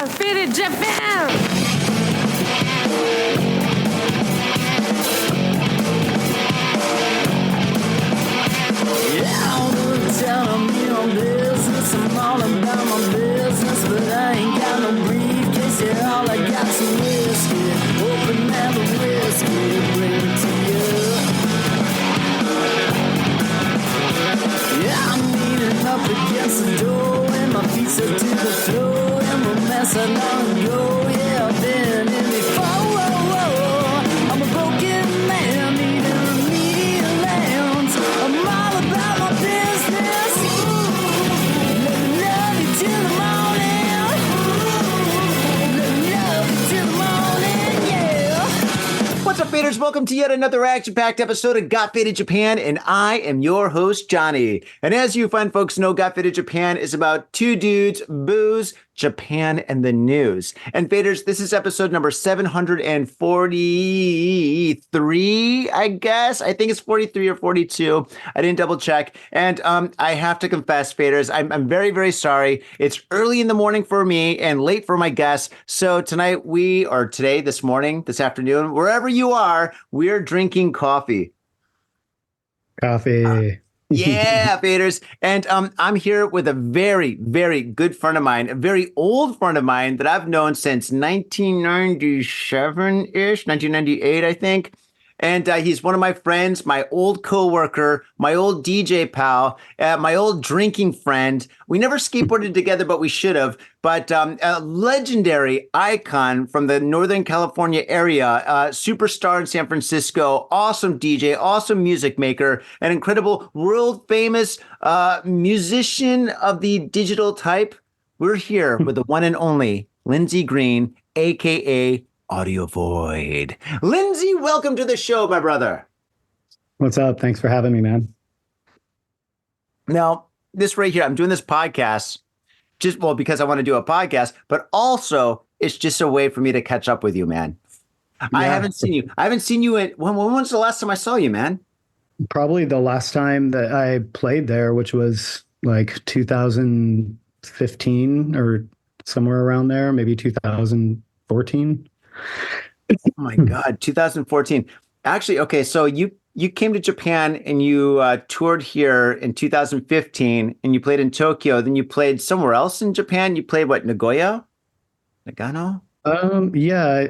got fitted Japan. Yeah, all the time I'm business. I'm all about my business, but I ain't got no briefcase. Yeah, all I got's some whiskey. Open now the whiskey, bring it to you. Yeah, I'm leaning up against the door, and my feet are to the floor, and we're messing on go. Yeah, I've been in before. I'm a broken man, needing remedial lands. I'm all about my business. Let me love you till the morning. Let me love you till the morning, yeah. What's up, faders? Welcome to yet another action-packed episode of Got Faded Japan, and I am your host, Johnny. And as you fine folks know, Got Faded Japan is about two dudes, booze, Japan, and the news. And faders, this is episode number 743, I guess. I think it's 43 or 42. I didn't double check. And I have to confess, faders, I'm very, very sorry. It's early in the morning for me and late for my guests. So tonight this morning, this afternoon, wherever you are, we're drinking coffee. Coffee. Yeah, faders. And I'm here with a very, very good friend of mine, a very old friend of mine that I've known since 1997-ish, 1998, I think. And he's one of my friends, my old coworker, my old DJ pal, my old drinking friend. We never skateboarded together, but we should have. But a legendary icon from the Northern California area, superstar in San Francisco, awesome DJ, awesome music maker, an incredible world famous musician of the digital type. We're here with the one and only Lindsey Green, aka AudioVoid. Lindsey, welcome to the show, my brother. What's up? Thanks for having me, man. Now, this right here, I'm doing this podcast because I want to do a podcast, but also it's just a way for me to catch up with you, man. Yeah. I haven't seen you. When was the last time I saw you, man? Probably the last time that I played there, which was like 2015 or somewhere around there, maybe 2014. Oh my God, 2014. Actually, okay, so you came to Japan and you toured here in 2015 and you played in Tokyo. Then you played somewhere else in Japan. You played what, Nagoya? Nagano? Yeah,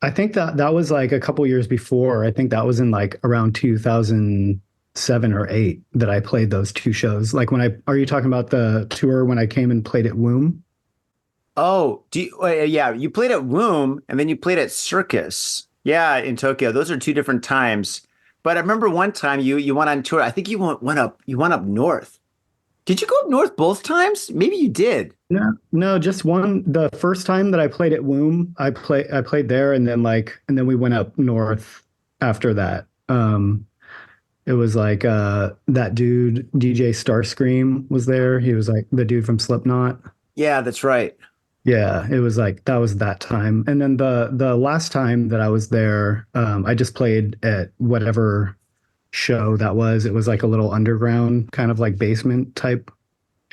I think that was like a couple years before. I think that was in like around 2007 or 8 that I played those two shows. Like are you talking about the tour when I came and played at Womb? Oh, yeah, you played at Womb and then you played at Circus. Yeah, in Tokyo. Those are two different times. But I remember one time you went on tour. I think you went up north. Did you go up north both times? Maybe you did. No, just one. The first time that I played at Womb, I played there, and then we went up north after that. It was like that dude DJ Starscream was there. He was like the dude from Slipknot. Yeah, that's right. Yeah, it was like that was that time. And then the last time that I was there, I just played at whatever show that was. It was like a little underground kind of like basement type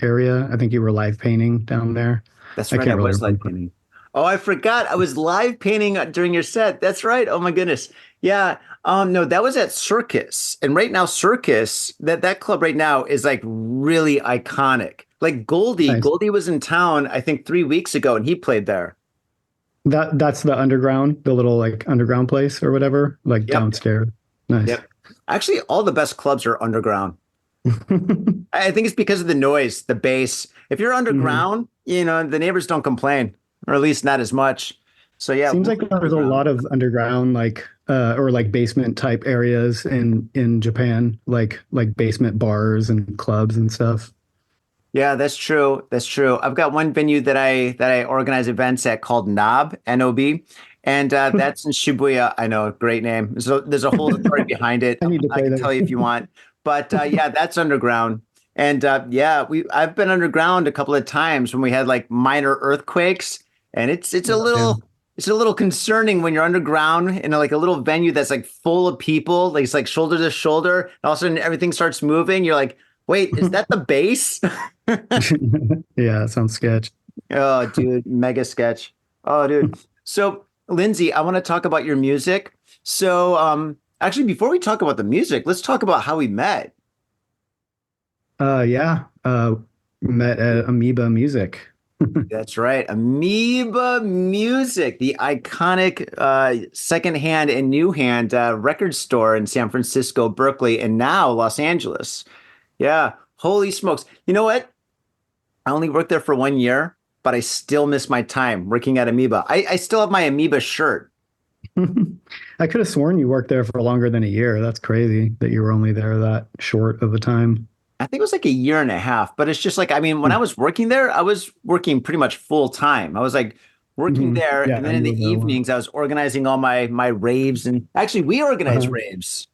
area. I think you were live painting down there. That's right. I was live painting. Oh, I forgot. I was live painting during your set. That's right. Oh my goodness. Yeah. No, that was at Circus. And right now, Circus, that club right now is like really iconic. Like Goldie, nice. Goldie was in town, I think 3 weeks ago, and he played there. That's the underground, the little like underground place or whatever, like downstairs. Nice. Yep. Actually, all the best clubs are underground. I think it's because of the noise, the bass. If you're underground, the neighbors don't complain, or at least not as much. So yeah, seems like there's a lot of underground, like or like basement type areas in Japan, like basement bars and clubs and stuff. Yeah, that's true. That's true. I've got one venue that I organize events at called Knob, N-O-B, and that's in Shibuya. I know, great name. So there's a whole story behind it. I can tell you if you want. But yeah, that's underground. And I've been underground a couple of times when we had like minor earthquakes, and it's a little concerning when you're underground in like a little venue that's like full of people, like it's like shoulder to shoulder, and all of a sudden everything starts moving. You're like, wait, is that the bass? Yeah, that sounds sketch. Oh, dude, mega sketch. Oh, dude. So, Lindsay, I want to talk about your music. So, actually, before we talk about the music, let's talk about how we met. Yeah. Met at Amoeba Music. That's right. Amoeba Music, the iconic secondhand and new hand record store in San Francisco, Berkeley, and now Los Angeles. Yeah. Holy smokes. You know what? I only worked there for 1 year, but I still miss my time working at Amoeba. I still have my Amoeba shirt. I could have sworn you worked there for longer than a year. That's crazy that you were only there that short of a time. I think it was like a year and a half, but it's just like, I mean, when I was working there, I was working pretty much full time. I was like working Mhm. there, Yeah, and then I in knew the about a lot. evenings, I was organizing all my raves, and actually, we organized Uh-huh. raves.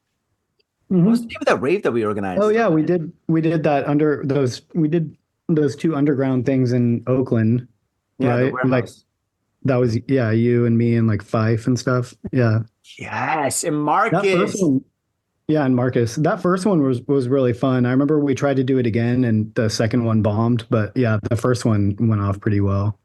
What was the Hmm. name of that rave that we Oh organized? yeah, we did that under those we did those two underground things in Oakland, Yeah, the right? Like warehouse. that was yeah, you and me and like Fife and stuff. Yeah. Yes, and That first Marcus. one, yeah, and Marcus. That first one was really fun. I remember we tried to do it again and the second one bombed, but yeah, the first one went off pretty well.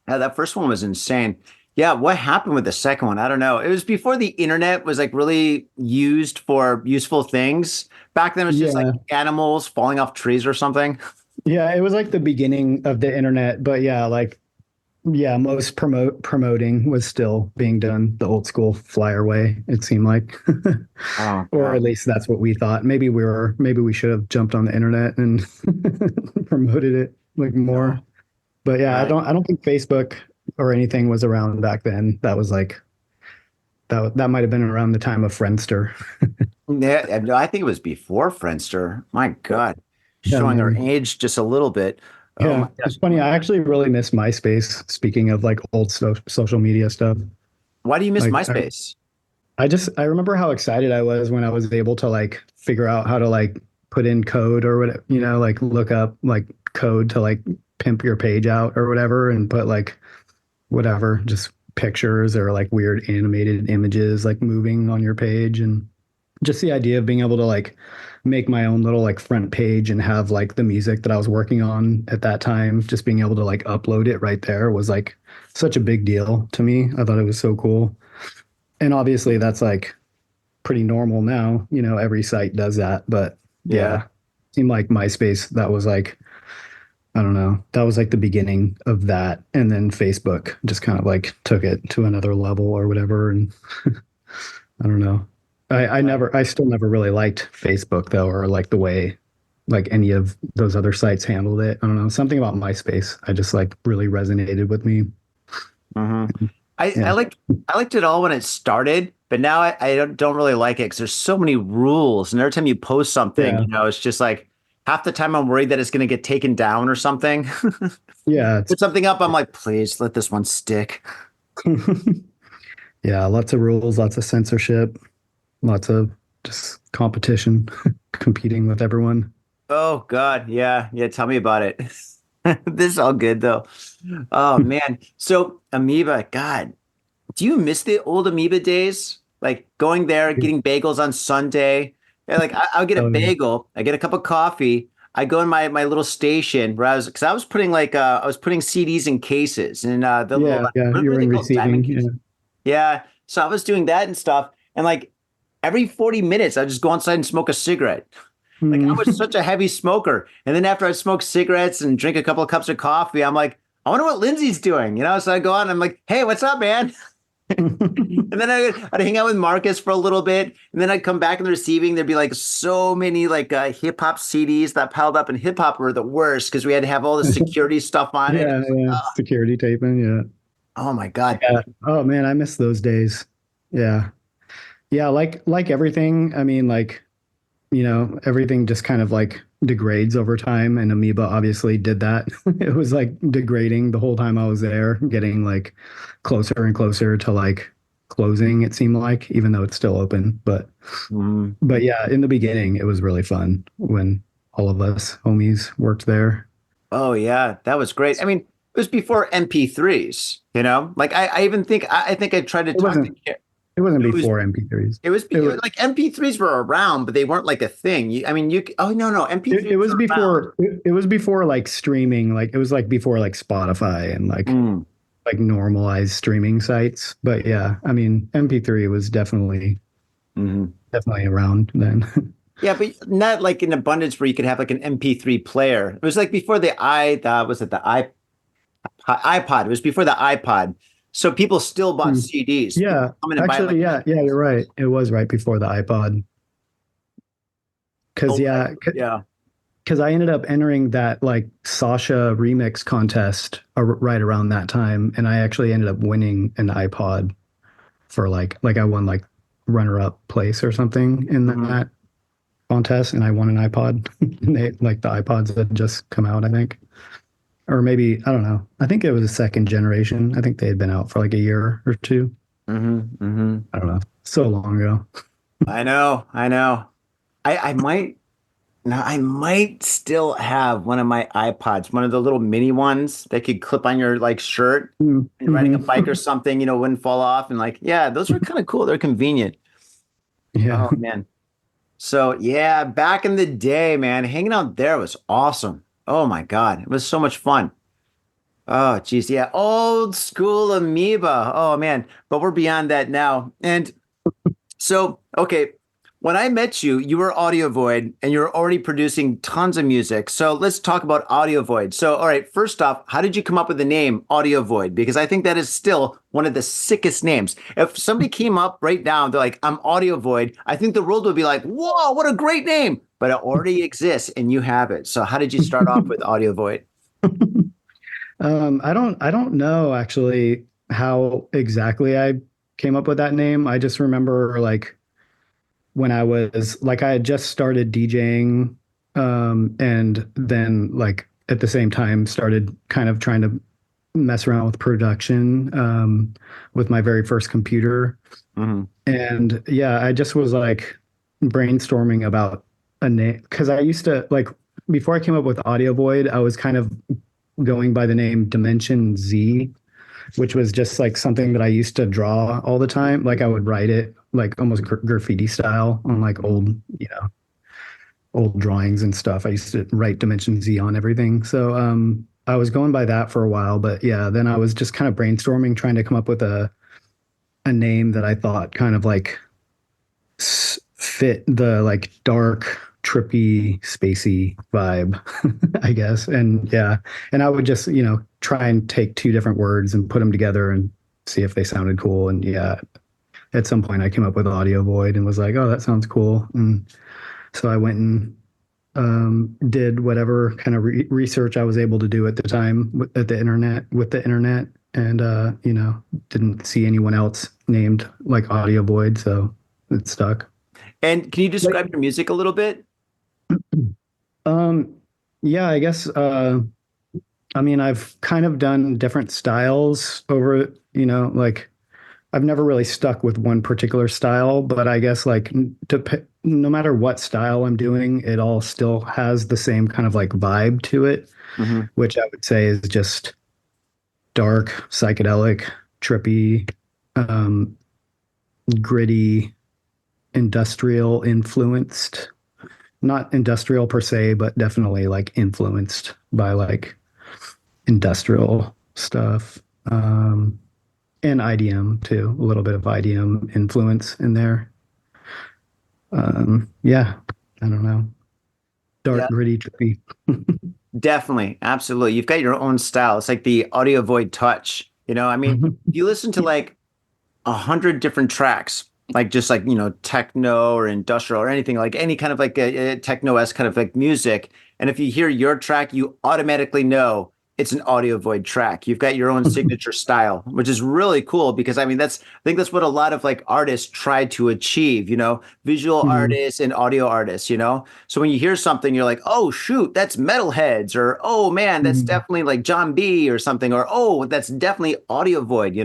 Yeah, that first one was insane. Yeah, what happened with the second one? I don't know. It was before the internet was like really used for useful things. Back then, it was just like Yeah. animals falling off trees or something. Yeah, it was like the beginning of the internet, but yeah, like yeah, most promoting was still being done the old school flyer way, it seemed like. Oh Or God. at least that's what we thought. Maybe we should have jumped on the internet and promoted it like more. No. But yeah, Yeah. I don't think Facebook or anything was around back then. That was like that might have been around the time of Friendster. Yeah, no, I think it was before Friendster. My God, Yeah, showing our maybe. age just a little bit. Oh my Yeah, gosh. it's funny. I actually really miss MySpace. Speaking of like old social media stuff, Why do you miss like MySpace? I remember how excited I was when I was able to like figure out how to like put in code or what, like look up like code to like pimp your page out or whatever and put like whatever, just pictures or like weird animated images like moving on your page and just the idea of being able to like make my own little like front page and have like the music that I was working on at that time, just being able to like upload it right there was like such a big deal to me. I thought it was so cool. And obviously that's like pretty normal now. Every site does that. But Yeah. yeah, seemed like MySpace, that was like, I don't know, that was like the beginning of that. And then Facebook just kind of like took it to another level or whatever. And I don't know. I still never really liked Facebook though, or like the way like any of those other sites handled it. I don't know. Something about MySpace, I just like really resonated with me. Hmm. I Yeah. liked it all when it started, but now I don't really like it because there's so many rules, and every time you post something, Yeah. it's just like half the time I'm worried that it's going to get taken down or something. Yeah. It's Put something up, I'm like, please let this one stick. yeah, lots of rules, lots of censorship, lots of just competition, competing with everyone. Oh God, yeah, yeah. Tell me about it. This is all good though. Oh man. So Amoeba, God, do you miss the old Amoeba days? Like going there, getting bagels on Sunday. Yeah, like I'll get a Oh yeah. bagel, I get a cup of coffee. I go in my little station where because I was putting I was putting CDs in cases and the little Yeah, yeah. what You are were they in called? Diamond receiving. cases. Yeah. Yeah. So I was doing that and stuff. And like every 40 minutes, I just go outside and smoke a cigarette. Like I was Mm. such a heavy smoker. And then after I smoke cigarettes and drink a couple of cups of coffee, I'm like, I wonder what Lindsay's doing, So I go on, I'm like, hey, what's up, man? And then I'd hang out with Marcus for a little bit, and then I'd come back in the receiving. There'd be like so many like hip hop CDs that piled up, and hip hop were the worst because we had to have all the security stuff on it. Yeah, yeah. Security taping. Yeah. Oh my God. Yeah. Oh man, I miss those days. Yeah. Yeah, like everything. I mean, like, everything just kind of like degrades over time, and Amoeba obviously did that. It was like degrading the whole time I was there, getting like closer and closer to like closing, it seemed like, even though it's still open. Mm. But yeah, in the beginning it was really fun when all of us homies worked there. Oh yeah, that was great. I mean, it was before MP3s, Like I even think I think I tried to It talk to wasn't Kara. It wasn't It was before MP3s. it was like MP3s were around, but they weren't like a thing. I mean, oh no, MP3s It was were around. before it was before like streaming, like it was like before like Spotify and Mm. like normalized streaming sites. But yeah, I mean MP3 was Hmm. definitely around then. Yeah, but not like in abundance where you could have like an MP3 player. It was like before was it the iPod? It was before the iPod. So people still bought Mm. CDs. People Yeah, come in and buy actually, like yeah, you're right. It was right before the iPod. oh, Cause yeah, yeah. because I ended up entering that like Sasha remix contest right around that time, and I actually ended up winning an iPod for like I won like runner up place or something in Hmm. that contest, and I won an iPod. And they like the iPods had just come out, I think, or maybe I don't know. I think it was a second generation. I think they had been out for like a year or two. Hmm. Hmm. I don't know. So long ago. I know, I know. I might now I might still have one of my iPods, one of the little mini ones that could clip on your like shirt and riding a Mm-hmm. bike or something, wouldn't fall off. And like, yeah, those are kind of cool. They're convenient. Yeah. Oh man. So yeah, back in the day, man, hanging out there was awesome. Oh my God. It was so much fun. Oh, geez. Yeah. Old school amoeba. Oh man. But we're beyond that now. And so, okay, when I met you, you were AudioVoid and you were already producing tons of music. So let's talk about AudioVoid. So, all right, first off, how did you come up with the name AudioVoid? Because I think that is still one of the sickest names. If somebody came up right now, they're like, I'm AudioVoid, I think the world would be like, whoa, what a great name. But it already exists and you have it. So how did you start off with AudioVoid? I don't know actually how exactly I came up with that name. I just remember like when I was like I had just started DJing, and then like at the same time started kind of trying to mess around with production, with my very first computer. Hmm. And yeah, I just was like brainstorming about a name because I used to like before I came up with Audio Void, I was kind of going by the name Dimension Z, which was just like something that I used to draw all the time. Like I would write it like almost graffiti style on like old drawings and stuff. I used to write Dimension Z on everything. So I was going by that for a while, but yeah, then I was just kind of brainstorming, trying to come up with a name that I thought kind of like fit the like dark, trippy, spacey vibe, I guess. And yeah, and I would just, try and take two different words and put them together and see if they sounded cool. And yeah, at some point I came up with Audio Void and was like, oh, that sounds cool. And so I went and did whatever kind of research I was able to do at the time at the internet with the internet, and didn't see anyone else named like Audio Void, so it stuck. And can you Like, describe your music a little bit? um, yeah, I guess. I mean, I've kind of done different styles over, like I've never really stuck with one particular style, but I guess like no matter what style I'm doing, it all still has the same kind of like vibe to it, Hmm. which I would say is just dark, psychedelic, trippy, um, gritty, industrial influenced. Not industrial per se, but definitely like influenced by like industrial stuff. And IDM too, a little bit of IDM influence in there. Yeah, I don't know. Dark, Yeah. gritty, trippy. Definitely, absolutely. You've got your own style. It's like the audio void touch. I mean, if you listen to like 100 different tracks, like just like, techno or industrial or anything, like any kind of like a techno-esque kind of like music. And if you hear your track, you automatically know it's an audio void track. You've got your own signature style, which is really cool because I mean, I think that's what a lot of like artists try to achieve, visual Mhm. artists and audio artists. So when you hear something, you're like, oh, shoot, that's Metalheads, or oh man, that's Mhm. definitely like John B or something, or oh, that's definitely audio void.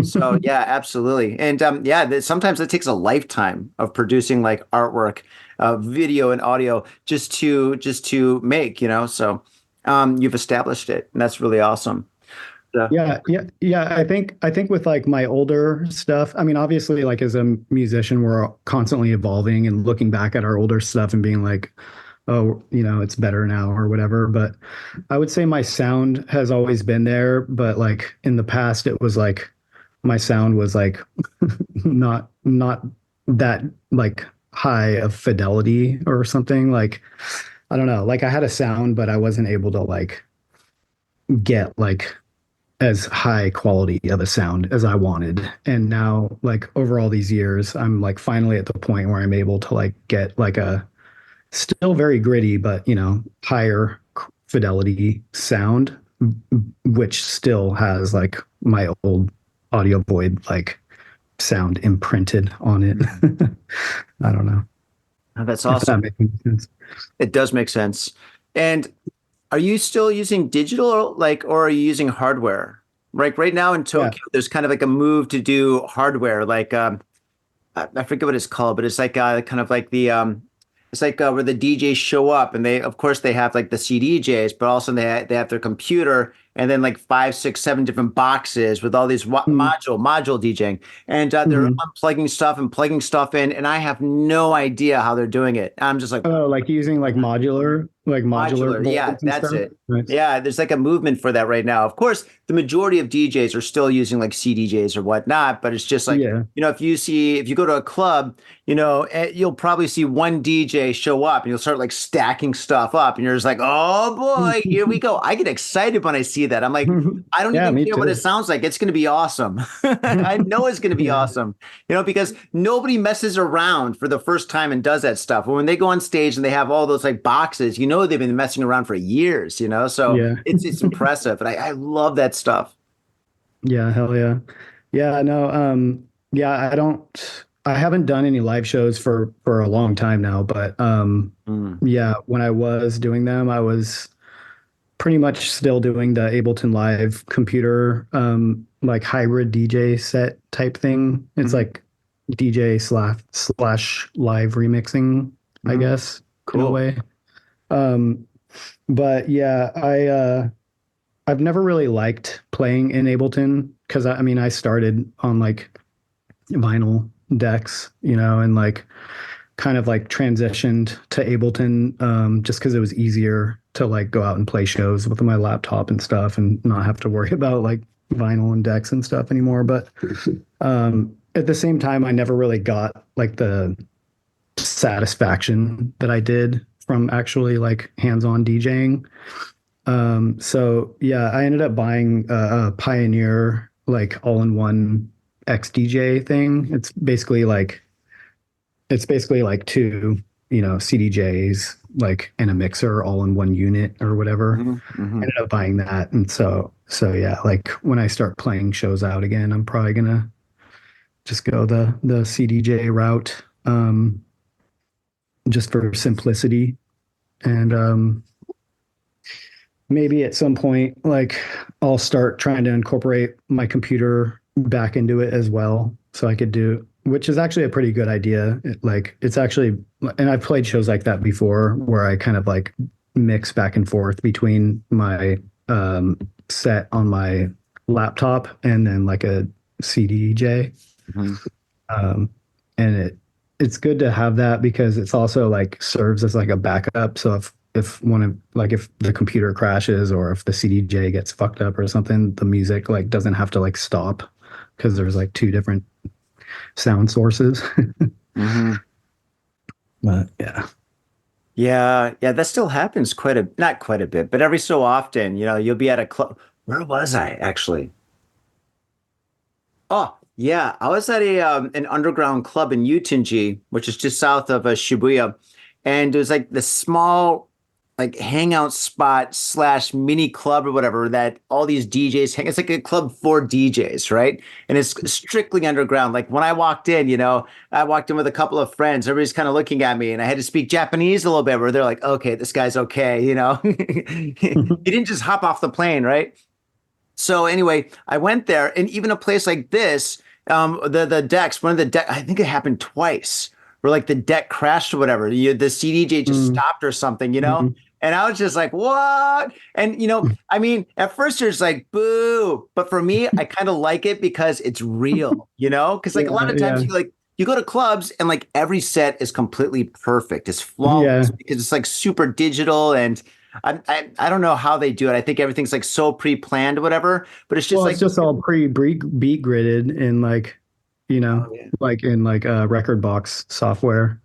So yeah, absolutely. And yeah, sometimes it takes a lifetime of producing like artwork, video and audio just to make, so you've established it, and that's really awesome. Yeah. I think with like my older stuff, I mean, obviously, like as a musician, we're constantly evolving and looking back at our older stuff and being like, oh, it's better now or whatever. But I would say my sound has always been there, but like in the past, it was like my sound was like not that like high of fidelity or something. Like I don't know, like I had a sound, but I wasn't able to like get like as high quality of a sound as I wanted. And now, like over all these years, I'm like finally at the point where I'm able to like get like a still very gritty, but higher fidelity sound, which still has like my old AudioVoid like sound imprinted on it. I don't know Oh, that's if that awesome. makes any sense. It does make sense. And are you still using digital or are you using hardware? Like right now in Yeah. Tokyo, there's kind of like a move to do hardware. Like I forget what it's called, but it's like kind of like the it's like where the DJs show up and they of course they have like the CDJs, but also they have their computer and then like five, six, seven different boxes with all these module DJing, and they're Mm-hmm. unplugging stuff and plugging stuff in, and I have no idea how they're doing it. I'm just like, Oh, like using like modular modular. Yeah, boards and that's stuff. it. Nice. Yeah, there's like a movement for that right now. Of course, the majority of DJs are still using like CDJs or whatnot, but it's just like, Yeah. if you go to a club, you'll probably see one DJ show up and you'll start like stacking stuff up and you're just like, oh boy, here we go. I get excited when I see that. I'm like, I don't Yeah, even me care what it too. sounds like. It's going to be awesome. I know it's going to be Yeah. awesome, because nobody messes around for the first time and does that stuff. When they go on stage and they have all those like boxes, they've been messing around for years, so Yeah. it's impressive. And I love that stuff. Yeah, hell yeah. Yeah, no, yeah, I haven't done any live shows for a long time now, but Mm. yeah, when I was doing them, I was pretty much still doing the Ableton Live computer like hybrid DJ set type thing. It's Mhm. like DJ slash live remixing, I Mhm. guess, in a Cool. way. Um, but yeah, I've never really liked playing in Ableton because I mean I started on like vinyl decks, and like kind of like transitioned to Ableton just because it was easier to like go out and play shows with my laptop and stuff and not have to worry about like vinyl and decks and stuff anymore. But at the same time, I never really got like the satisfaction that I did from actually like hands-on DJing. So yeah, I ended up buying a Pioneer like all-in-one XDJ thing. It's basically like two, CDJs like in a mixer all in one unit or whatever. Mhm. I Mhm. ended up buying that, and so yeah, like when I start playing shows out again, I'm probably gonna just go the CDJ route, just for simplicity. And maybe at some point, like I'll start trying to incorporate my computer back into it as well, so I could do, which is actually a pretty good idea. It's actually, and I've played shows like that before, where I kind of like mix back and forth between my set on my laptop and then like a CDJ. Mhm. Um, and it's good to have that because it's also like serves as like a backup. So if one of like if the computer crashes or if the CDJ gets fucked up or something, the music like doesn't have to like stop because there's like two different sound sources. Mhm. But yeah. Yeah, yeah, that still happens not quite a bit, but every so often, you'll be at a club. Where was I actually? Oh, yeah, I was at an underground club in Utenji, which is just south of Shibuya, and it was like the small like hangout spot slash mini club or whatever that all these DJs hang. It's like a club for DJs, right? And it's strictly underground. Like when I walked in, I walked in with a couple of friends. Everybody's kind of looking at me, and I had to speak Japanese a little bit. Where they're like, "Okay, this guy's okay," He didn't just hop off the plane, right? So anyway, I went there, and even a place like this, the decks, one of the deck, I think it happened twice, where like the deck crashed or whatever. The CDJ just Mm, stopped or something, mhm. And I was just like, what? And, I mean, at first you're just like, boo. But for me, I kind of like it because it's real, because like a lot of times you go to clubs and like every set is completely perfect. It's flawless because it's like super digital. And I don't know how they do it. I think everything's like so pre-planned or whatever, but it's just it's just all beat gridded in like, like in like record box software.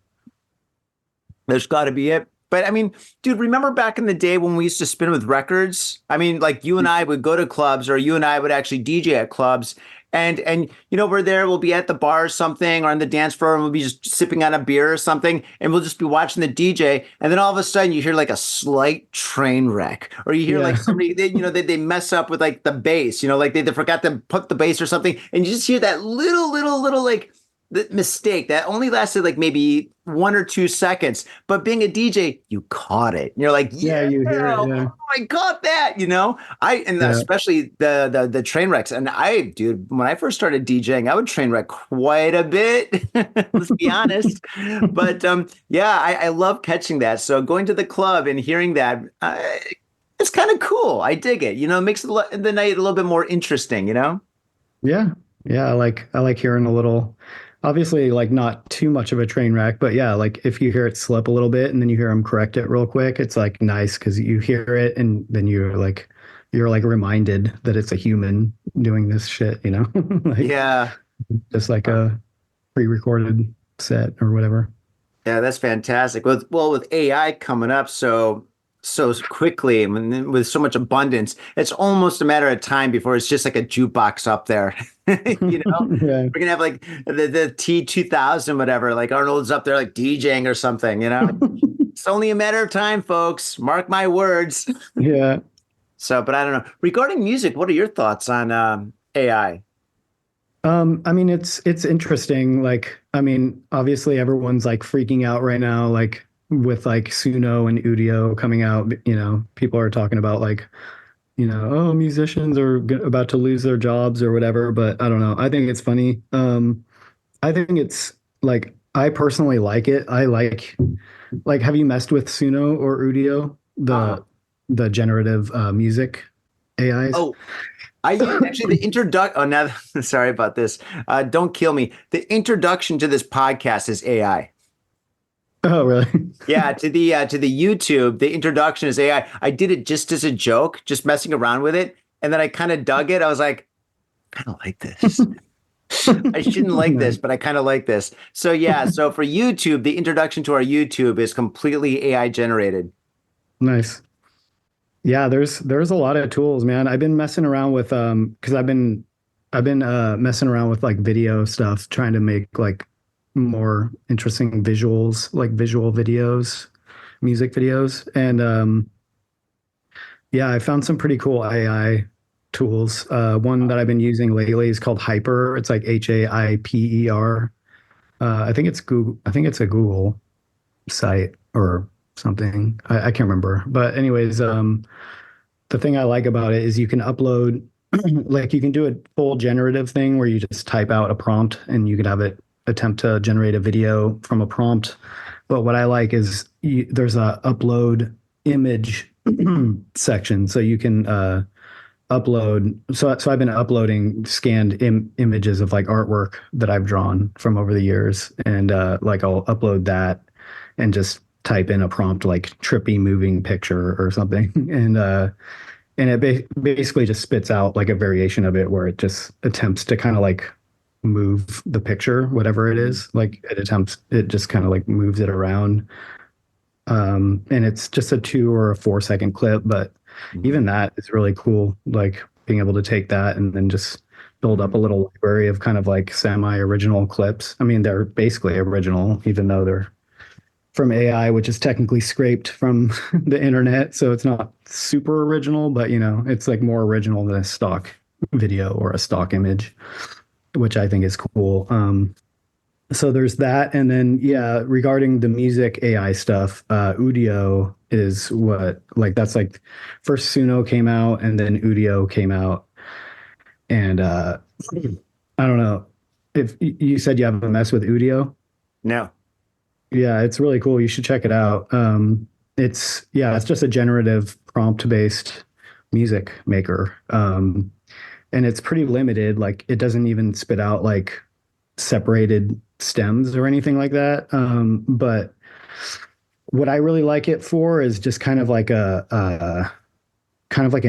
There's got to be it. But I mean, dude, remember back in the day when we used to spin with records? I mean, like you and I would go to clubs, or you and I would actually DJ at clubs. And we're there, we'll be at the bar or something, or on the dance floor, and we'll be just sipping on a beer or something, and we'll just be watching the DJ. And then all of a sudden you hear like a slight train wreck, or you hear like somebody, they mess up with like the bass, like they forgot to put the bass or something. And you just hear that little like the mistake that only lasted like maybe 1 or 2 seconds, but being a DJ, you caught it. And you're like, you hear it, oh, I caught that, especially the train wrecks. And dude, when I first started DJing, I would train wreck quite a bit. Let's be honest. But I love catching that. So going to the club and hearing that, it's kind of cool. I dig it. It makes the night a little bit more interesting. Yeah. I like hearing a little. Obviously, like not too much of a train wreck, but yeah, like if you hear it slip a little bit and then you hear them correct it real quick, it's like nice because you hear it and then you're like reminded that it's a human doing this shit, just like a pre-recorded set or whatever. Yeah, that's fantastic. With AI coming up so quickly and with so much abundance, it's almost a matter of time before it's just like a jukebox up there. We're gonna have like the T2000 whatever, like Arnold's up there like DJing or something. It's only a matter of time, folks. Mark my words. Yeah. So, but I don't know. Regarding music, what are your thoughts on AI? I mean, it's interesting. Like, I mean, obviously everyone's like freaking out right now, like with like Suno and Udio coming out, people are talking about like, oh, musicians are about to lose their jobs or whatever. But I don't know. I think it's funny. I think it's like, I personally like it. I like, have you messed with Suno or Udio, the generative music AIs? Oh, I actually the introduction. Oh, now sorry about this. Don't kill me. The introduction to this podcast is AI. Oh, really? Yeah, to the YouTube, the introduction is AI. I did it just as a joke, just messing around with it, and then I kind of dug it. I was like, I don't like this. I shouldn't like this, but I kind of like this. So yeah, so for YouTube, the introduction to our YouTube is completely AI generated. Nice. Yeah, there's a lot of tools, man. I've been messing around with because I've been messing around with like video stuff, trying to make like more interesting visuals, like visual videos, music videos. And I found some pretty cool AI tools. One that I've been using lately is called Hyper. It's like HAIPER. I think it's Google. I think it's a Google site or something. I can't remember. But anyways, the thing I like about it is you can upload, like you can do a full generative thing where you just type out a prompt and you could have it attempt to generate a video from a prompt. But what I like is there's a upload image section. So you can upload. So I've been uploading scanned images of like artwork that I've drawn from over the years. And like I'll upload that and just type in a prompt like trippy moving picture or something. And it basically just spits out like a variation of it where it just attempts to kind of like move the picture, whatever it is. Like it just kind of like moves it around. And it's just a 2 or a 4 second clip, but even that is really cool. Like being able to take that and then just build up a little library of kind of like semi-original clips. I mean, they're basically original, even though they're from AI, which is technically scraped from the internet. So it's not super original, but it's like more original than a stock video or a stock image, which I think is cool. So there's that. And then, regarding the music AI stuff, Udio is that's like first Suno came out and then Udio came out. And I don't know if you said you haven't messed with Udio. No. Yeah, it's really cool. You should check it out. it's just a generative prompt based music maker. And it's pretty limited. Like it doesn't even spit out like separated stems or anything like that. But what I really like it for is just kind of like an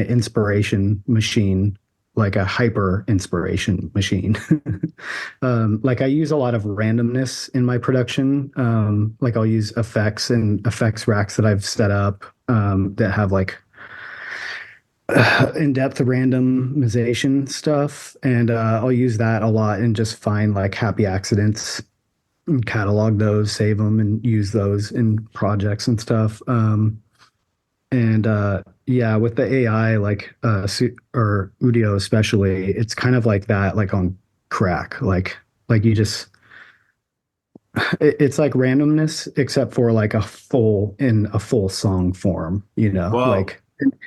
inspiration machine, like a hyper inspiration machine. Like I use a lot of randomness in my production. Like I'll use effects and effects racks that I've set up that have like in-depth randomization stuff, and I'll use that a lot and just find like happy accidents and catalog those, save them, and use those in projects and stuff. And yeah, with the AI, like or Udio especially, it's kind of like that, like on crack. Like you just it's like randomness, except for like a full song form, you know, Whoa. like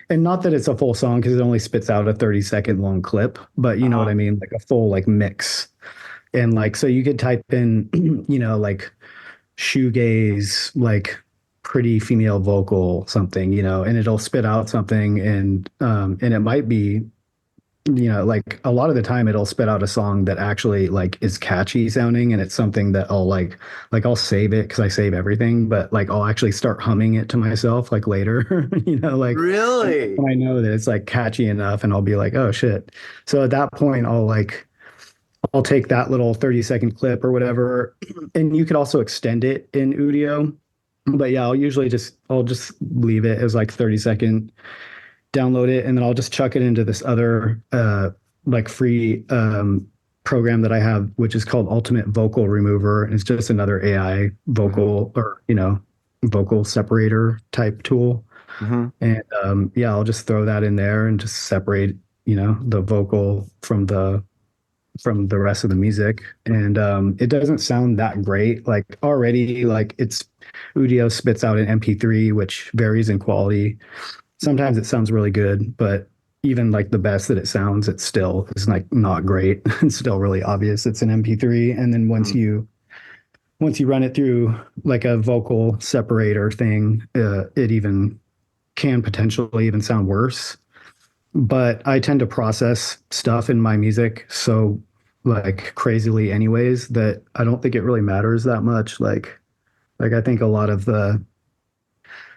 and not that it's a full song because it only spits out a 30-second long clip, but you know what Uh-huh. I mean, like a full like mix. And like so you could type in, you know, like shoegaze, like pretty female vocal something, you know, and it'll spit out something, and it might be, you know, like a lot of the time it'll spit out a song that actually like is catchy sounding, and it's something that I'll like I'll save it because I save everything, but like I'll actually start humming it to myself like later, you know, like Really? when I know that it's like catchy enough, and I'll be like, oh shit. So at that point I'll take that little 30-second clip or whatever, and you could also extend it in Udio. But yeah, I'll just leave it as like 30-second, download it, and then I'll just chuck it into this other like free program that I have, which is called Ultimate Vocal Remover. And it's just another AI Hmm. vocal, or you know, vocal separator type tool. Hmm. And yeah, I'll just throw that in there and just separate, you know, the vocal from the rest of the music. And it doesn't sound that great. Like already, like it's Udio spits out an MP3, which varies in quality. Sometimes it sounds really good, but even like the best that it sounds, it still is like not great. It's still really obvious it's an MP3. And then once you run it through like a vocal separator thing, it even can potentially even sound worse. But I tend to process stuff in my music so like crazily anyways that I don't think it really matters that much. Like I think a lot of the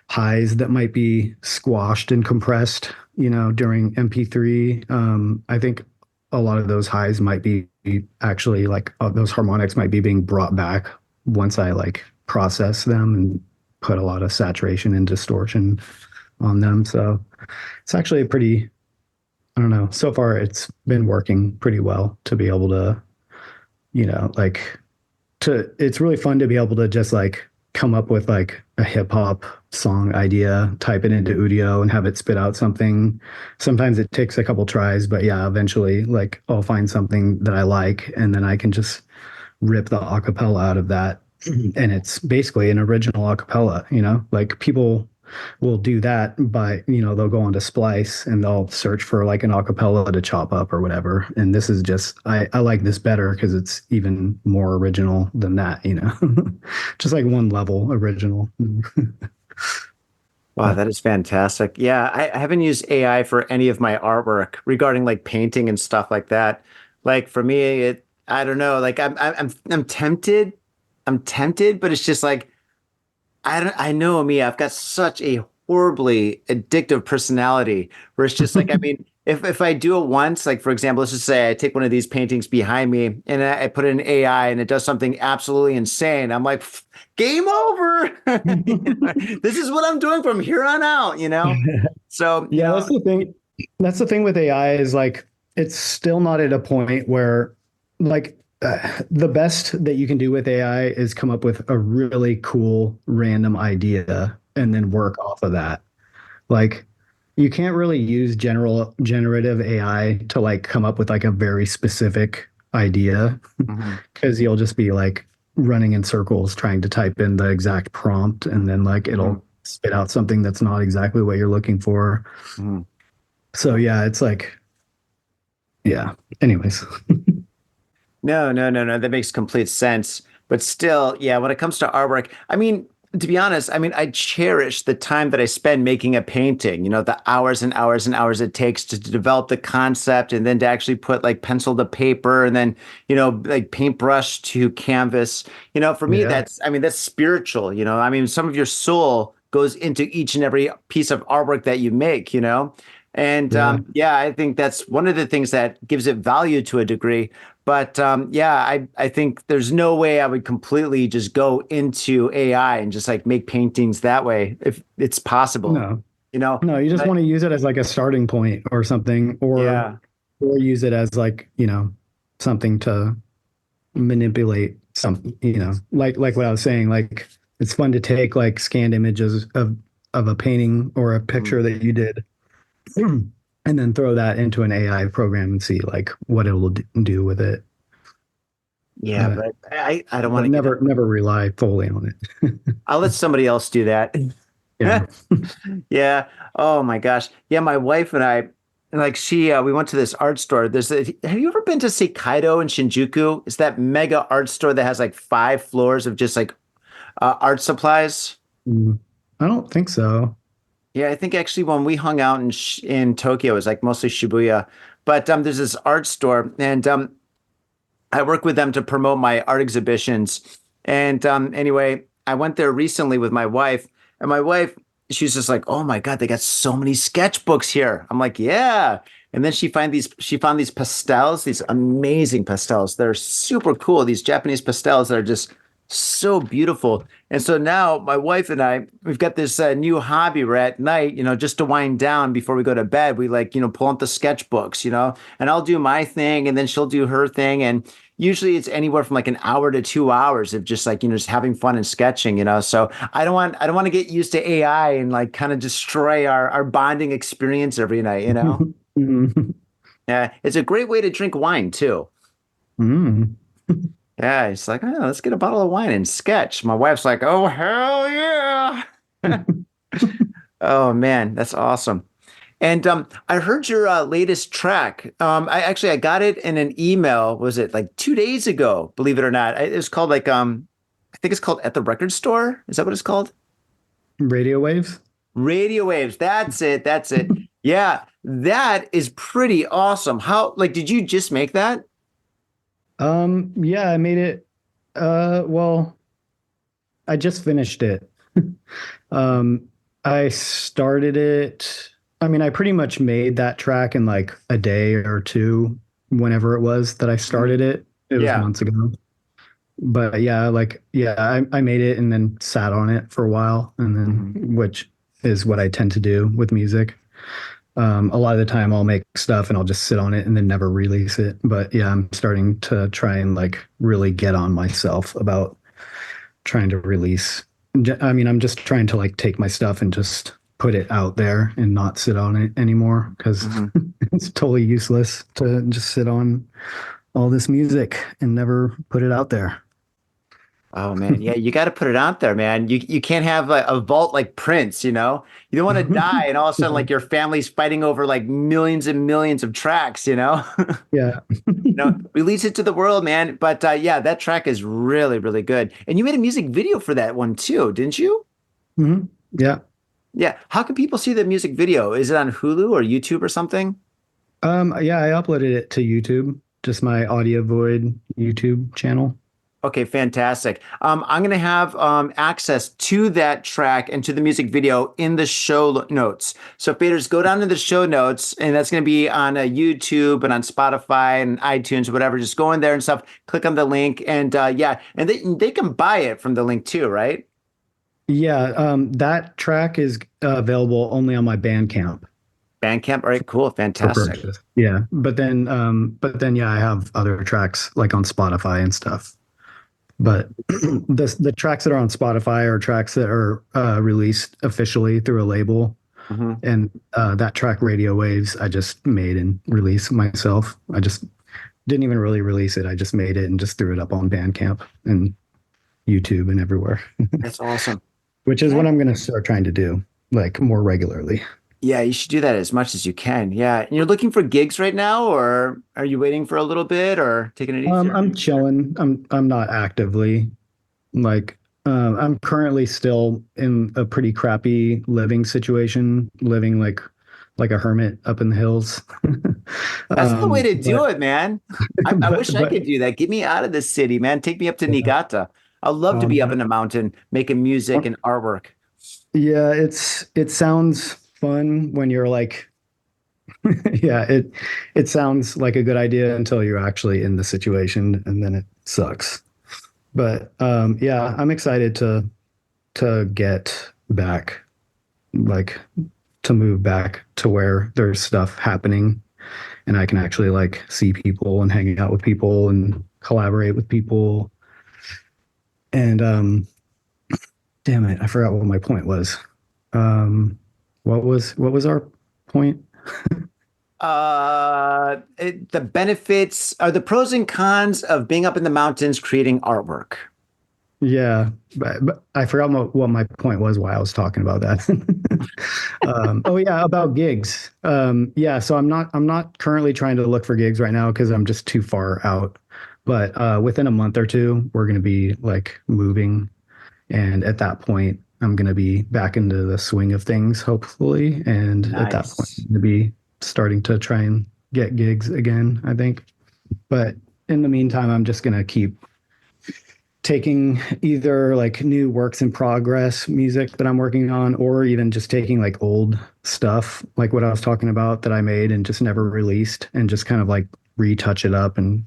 highs that might be squashed and compressed, you know, during MP3, I think a lot of those highs might be actually like those harmonics might be being brought back once I like process them and put a lot of saturation and distortion on them. So it's actually a pretty, I don't know. So far, it's been working pretty well to be able to, you know, like it's really fun to be able to just like come up with like a hip hop song idea, type it into Udio and have it spit out something. Sometimes it takes a couple tries, but yeah, eventually like I'll find something that I like, and then I can just rip the acapella out of that. And it's basically an original acapella, you know, like people will do that by, you know, they'll go onto Splice and they'll search for like an acapella to chop up or whatever. And this is just, I like this better because it's even more original than that, you know, just like one level original. Wow, that is fantastic. Yeah, I haven't used AI for any of my artwork regarding like painting and stuff like that. Like for me, I don't know. Like I'm tempted. I'm tempted, but it's just like I know me. I've got such a horribly addictive personality where it's just like, I mean, if I do it once, like for example, let's just say I take one of these paintings behind me and I put in AI and it does something absolutely insane. I'm like, game over. This is what I'm doing from here on out, you know? So, you Yeah, know, that's the thing. That's the thing with AI is like it's still not at a point where like the best that you can do with AI is come up with a really cool random idea and then work off of that. Like you can't really use generative AI to like come up with like a very specific idea mhm, because you'll just be like running in circles trying to type in the exact prompt, and then like mhm, it'll spit out something that's not exactly what you're looking for. mhm. So yeah, it's like yeah. Anyways, No, no, no, no. That makes complete sense. But still, yeah, when it comes to artwork, I mean, to be honest, I mean, I cherish the time that I spend making a painting, the hours and hours and hours it takes to develop the concept and then to actually put like pencil to paper and then, like paintbrush to canvas. For me, Yeah. I mean, that's spiritual, I mean, some of your soul goes into each and every piece of artwork that you make. And Yeah. yeah, I think that's one of the things that gives it value to a degree. But yeah, I think there's no way I would completely just go into AI and just like make paintings that way if it's possible, No. you know? No, you just But want to use it as like a starting point or something, yeah, or use it as like, something to manipulate some, like what I was saying, like it's fun to take like scanned images of a painting or a mm, picture that you did and then throw that into an AI program and see like what it will do with it. yeah, But but I don't want but to get it. never rely fully on it. I'll let somebody else do that. Yeah. Yeah. Oh my gosh. Yeah, my wife and I, like we went to this art store. Have you ever been to Seikaido in Shinjuku? It's that mega art store that has like 5 floors of just like art supplies. Mm. I don't think so. Yeah, I think actually when we hung out in Tokyo, it was like mostly Shibuya. But there's this art store, and I work with them to promote my art exhibitions. And anyway, I went there recently with my wife, and my wife, she's just like, "Oh my God, they got so many sketchbooks here." I'm like, "Yeah." And then she found these pastels, these amazing pastels. They're super cool. These Japanese pastels that are just so beautiful. And so now my wife and I, we've got this new hobby where at night, just to wind down before we go to bed, we like, pull out the sketchbooks, and I'll do my thing and then she'll do her thing. And usually it's anywhere from like an hour to 2 hours of just like, just having fun and sketching. So I don't want to get used to AI and like kind of destroy our bonding experience every night. Mm. Yeah. It's a great way to drink wine too. Mm. Yeah, it's like, oh, let's get a bottle of wine and sketch. My wife's like, oh, hell yeah. Oh man, that's awesome. And I heard your latest track. I got it in an email. Was it like 2 days ago? Believe it or not, it was called like I think it's called At the Record Store. Is that what it's called? Radio waves. Radio Waves. That's it. That's it. Yeah, that is pretty awesome. How like did you just make that? Yeah, I made it. Well, I just finished it. Um, I started it. I mean, I pretty much made that track in like a day or two, whenever it was that I Mhm. started it. It was Yeah. months ago. But yeah, I made it and then sat on it for a while, and Mhm. then which is what I tend to do with music. A lot of the time I'll make stuff and I'll just sit on it and then never release it. But yeah, I'm starting to try and like really get on myself about trying to release. I mean, I'm just trying to like take my stuff and just put it out there and not sit on it anymore because Mhm. it's totally useless to just sit on all this music and never put it out there. Oh man, yeah, you got to put it out there, man. You can't have a vault like Prince. You don't want to die, and all of a sudden, Yeah. like your family's fighting over like millions and millions of tracks. Yeah. Release it to the world, man. But yeah, that track is really, really good. And you made a music video for that one too, didn't you? Hmm. Yeah. Yeah. How can people see the music video? Is it on Hulu or YouTube or something? Yeah, I uploaded it to YouTube, just my AudioVoid YouTube channel. Okay, fantastic. I'm going to have access to that track and to the music video in the show notes. So, faders, go down to the show notes, and that's going to be on YouTube and on Spotify and iTunes, whatever. Just go in there and stuff. Click on the link, and yeah, and they can buy it from the link too, right? Yeah, that track is available only on my Bandcamp Bandcamp. All right, cool, for fantastic. purchase. Yeah, but then yeah, I have other tracks like on Spotify and stuff. But the tracks that are on Spotify are tracks that are released officially through a label, Mhm. and that track Radio Waves I just made and released myself. I just didn't even really release it. I just made it and just threw it up on Bandcamp and YouTube and everywhere, That's awesome. which is Yeah. what I'm going to start trying to do like more regularly. Yeah, you should do that as much as you can. Yeah. And you're looking for gigs right now, or are you waiting for a little bit or taking it easier? I'm chilling. I'm not actively like I'm currently still in a pretty crappy living situation, living like a hermit up in the hills. That's the way to do But it, man. I wish I but could do that. Get me out of this city, man. Take me up to Niigata. I'd love to be up in um, the mountain making music and artwork. yeah, it sounds fun when you're like, yeah, it sounds like a good idea until you're actually in the situation, and then it sucks. But yeah, I'm excited to get back, like to move back to where there's stuff happening and I can actually like see people and hang out with people and collaborate with people. And damn it, I forgot what my point was. What was our point? The benefits are the pros and cons of being up in the mountains creating artwork. Yeah, but I forgot what my point was, why I was talking about that. Oh yeah, about gigs. Yeah, so I'm not currently trying to look for gigs right now because I'm just too far out. But within a month or two, we're gonna be like moving, and at that point, I'm gonna be back into the swing of things, hopefully. And at that point, Nice. I'm gonna be starting to try and get gigs again, I think. But in the meantime, I'm just gonna keep taking either like new works in progress music that I'm working on, or even just taking like old stuff, like what I was talking about that I made and just never released, and just kind of like retouch it up and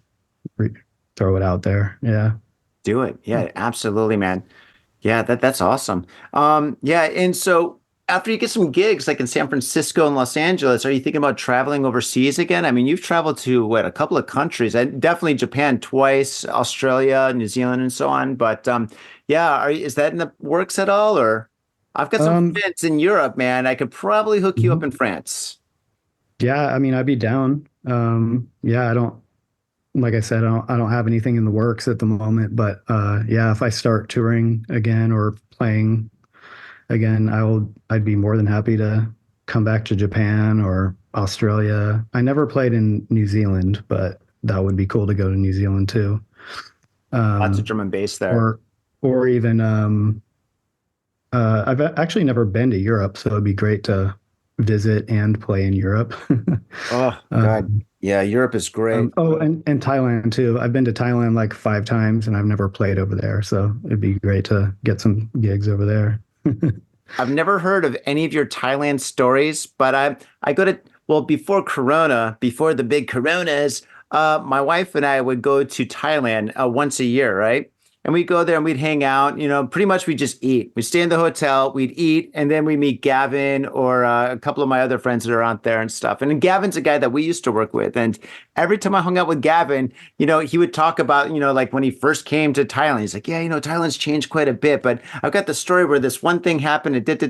re- throw it out there. Yeah. Do it. Yeah, absolutely, man. Yeah, that's awesome. Yeah, and so after you get some gigs like in San Francisco and Los Angeles, are you thinking about traveling overseas again? I mean, you've traveled to what, a couple of countries, and definitely Japan twice, Australia, New Zealand, and so on. But yeah, is that in the works at all? Or I've got some Um, friends in Europe, man. I could probably hook you up mhm. in France. Yeah, I mean, I'd be down. Yeah, I don't, like I said, I don't have anything in the works at the moment, but yeah, if I start touring again or playing again, I'd be more than happy to come back to Japan or Australia. I never played in New Zealand, but that would be cool to go to New Zealand too. Lots of Um, drum and bass there. or even I've actually never been to Europe, so it'd be great to visit and play in Europe. Oh, God. um, Yeah, Europe is great. oh, and Thailand too. I've been to Thailand like 5 times, and I've never played over there, so it'd be great to get some gigs over there. I've never heard of any of your Thailand stories, but I go to well before Corona, before the big Coronas, my wife and I would go to Thailand once a year, right? And we'd go there and we'd hang out. You know, pretty much we just eat. We'd stay in the hotel, we'd eat, and then we meet Gavin or a couple of my other friends that are out there and stuff. And then Gavin's a guy that we used to work with, and every time I hung out with Gavin, you know, he would talk about, you know, like when he first came to Thailand, he's like, yeah, you know, Thailand's changed quite a bit, but I've got the story where this one thing happened and did.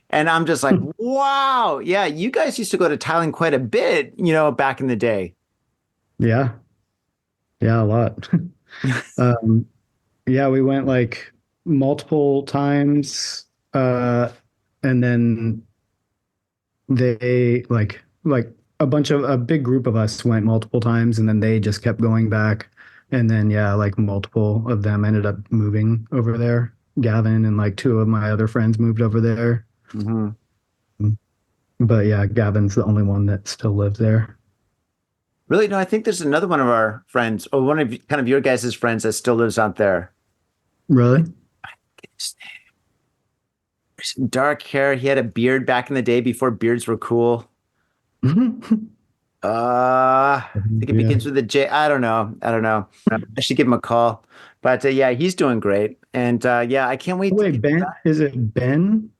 And I'm just like, wow, yeah, you guys used to go to Thailand quite a bit, you know, back in the day. Yeah, yeah, a lot. Um, yeah, we went like multiple times, and then they like a big group of us went multiple times, and then they just kept going back, and then yeah, like multiple of them ended up moving over there. Gavin and like two of my other friends moved over there, Hmm. but yeah, Gavin's the only one that still lives there. Really? No, I think there's another one of our friends, or one of kind of your guys' friends that still lives out there. Really? His dark hair. He had a beard back in the day before beards were cool. I think it Yeah. begins with a J. I don't know. I don't know. I should give him a call. But yeah, he's doing great. And yeah, I can't wait to Wait, get Ben? back. Is it Ben?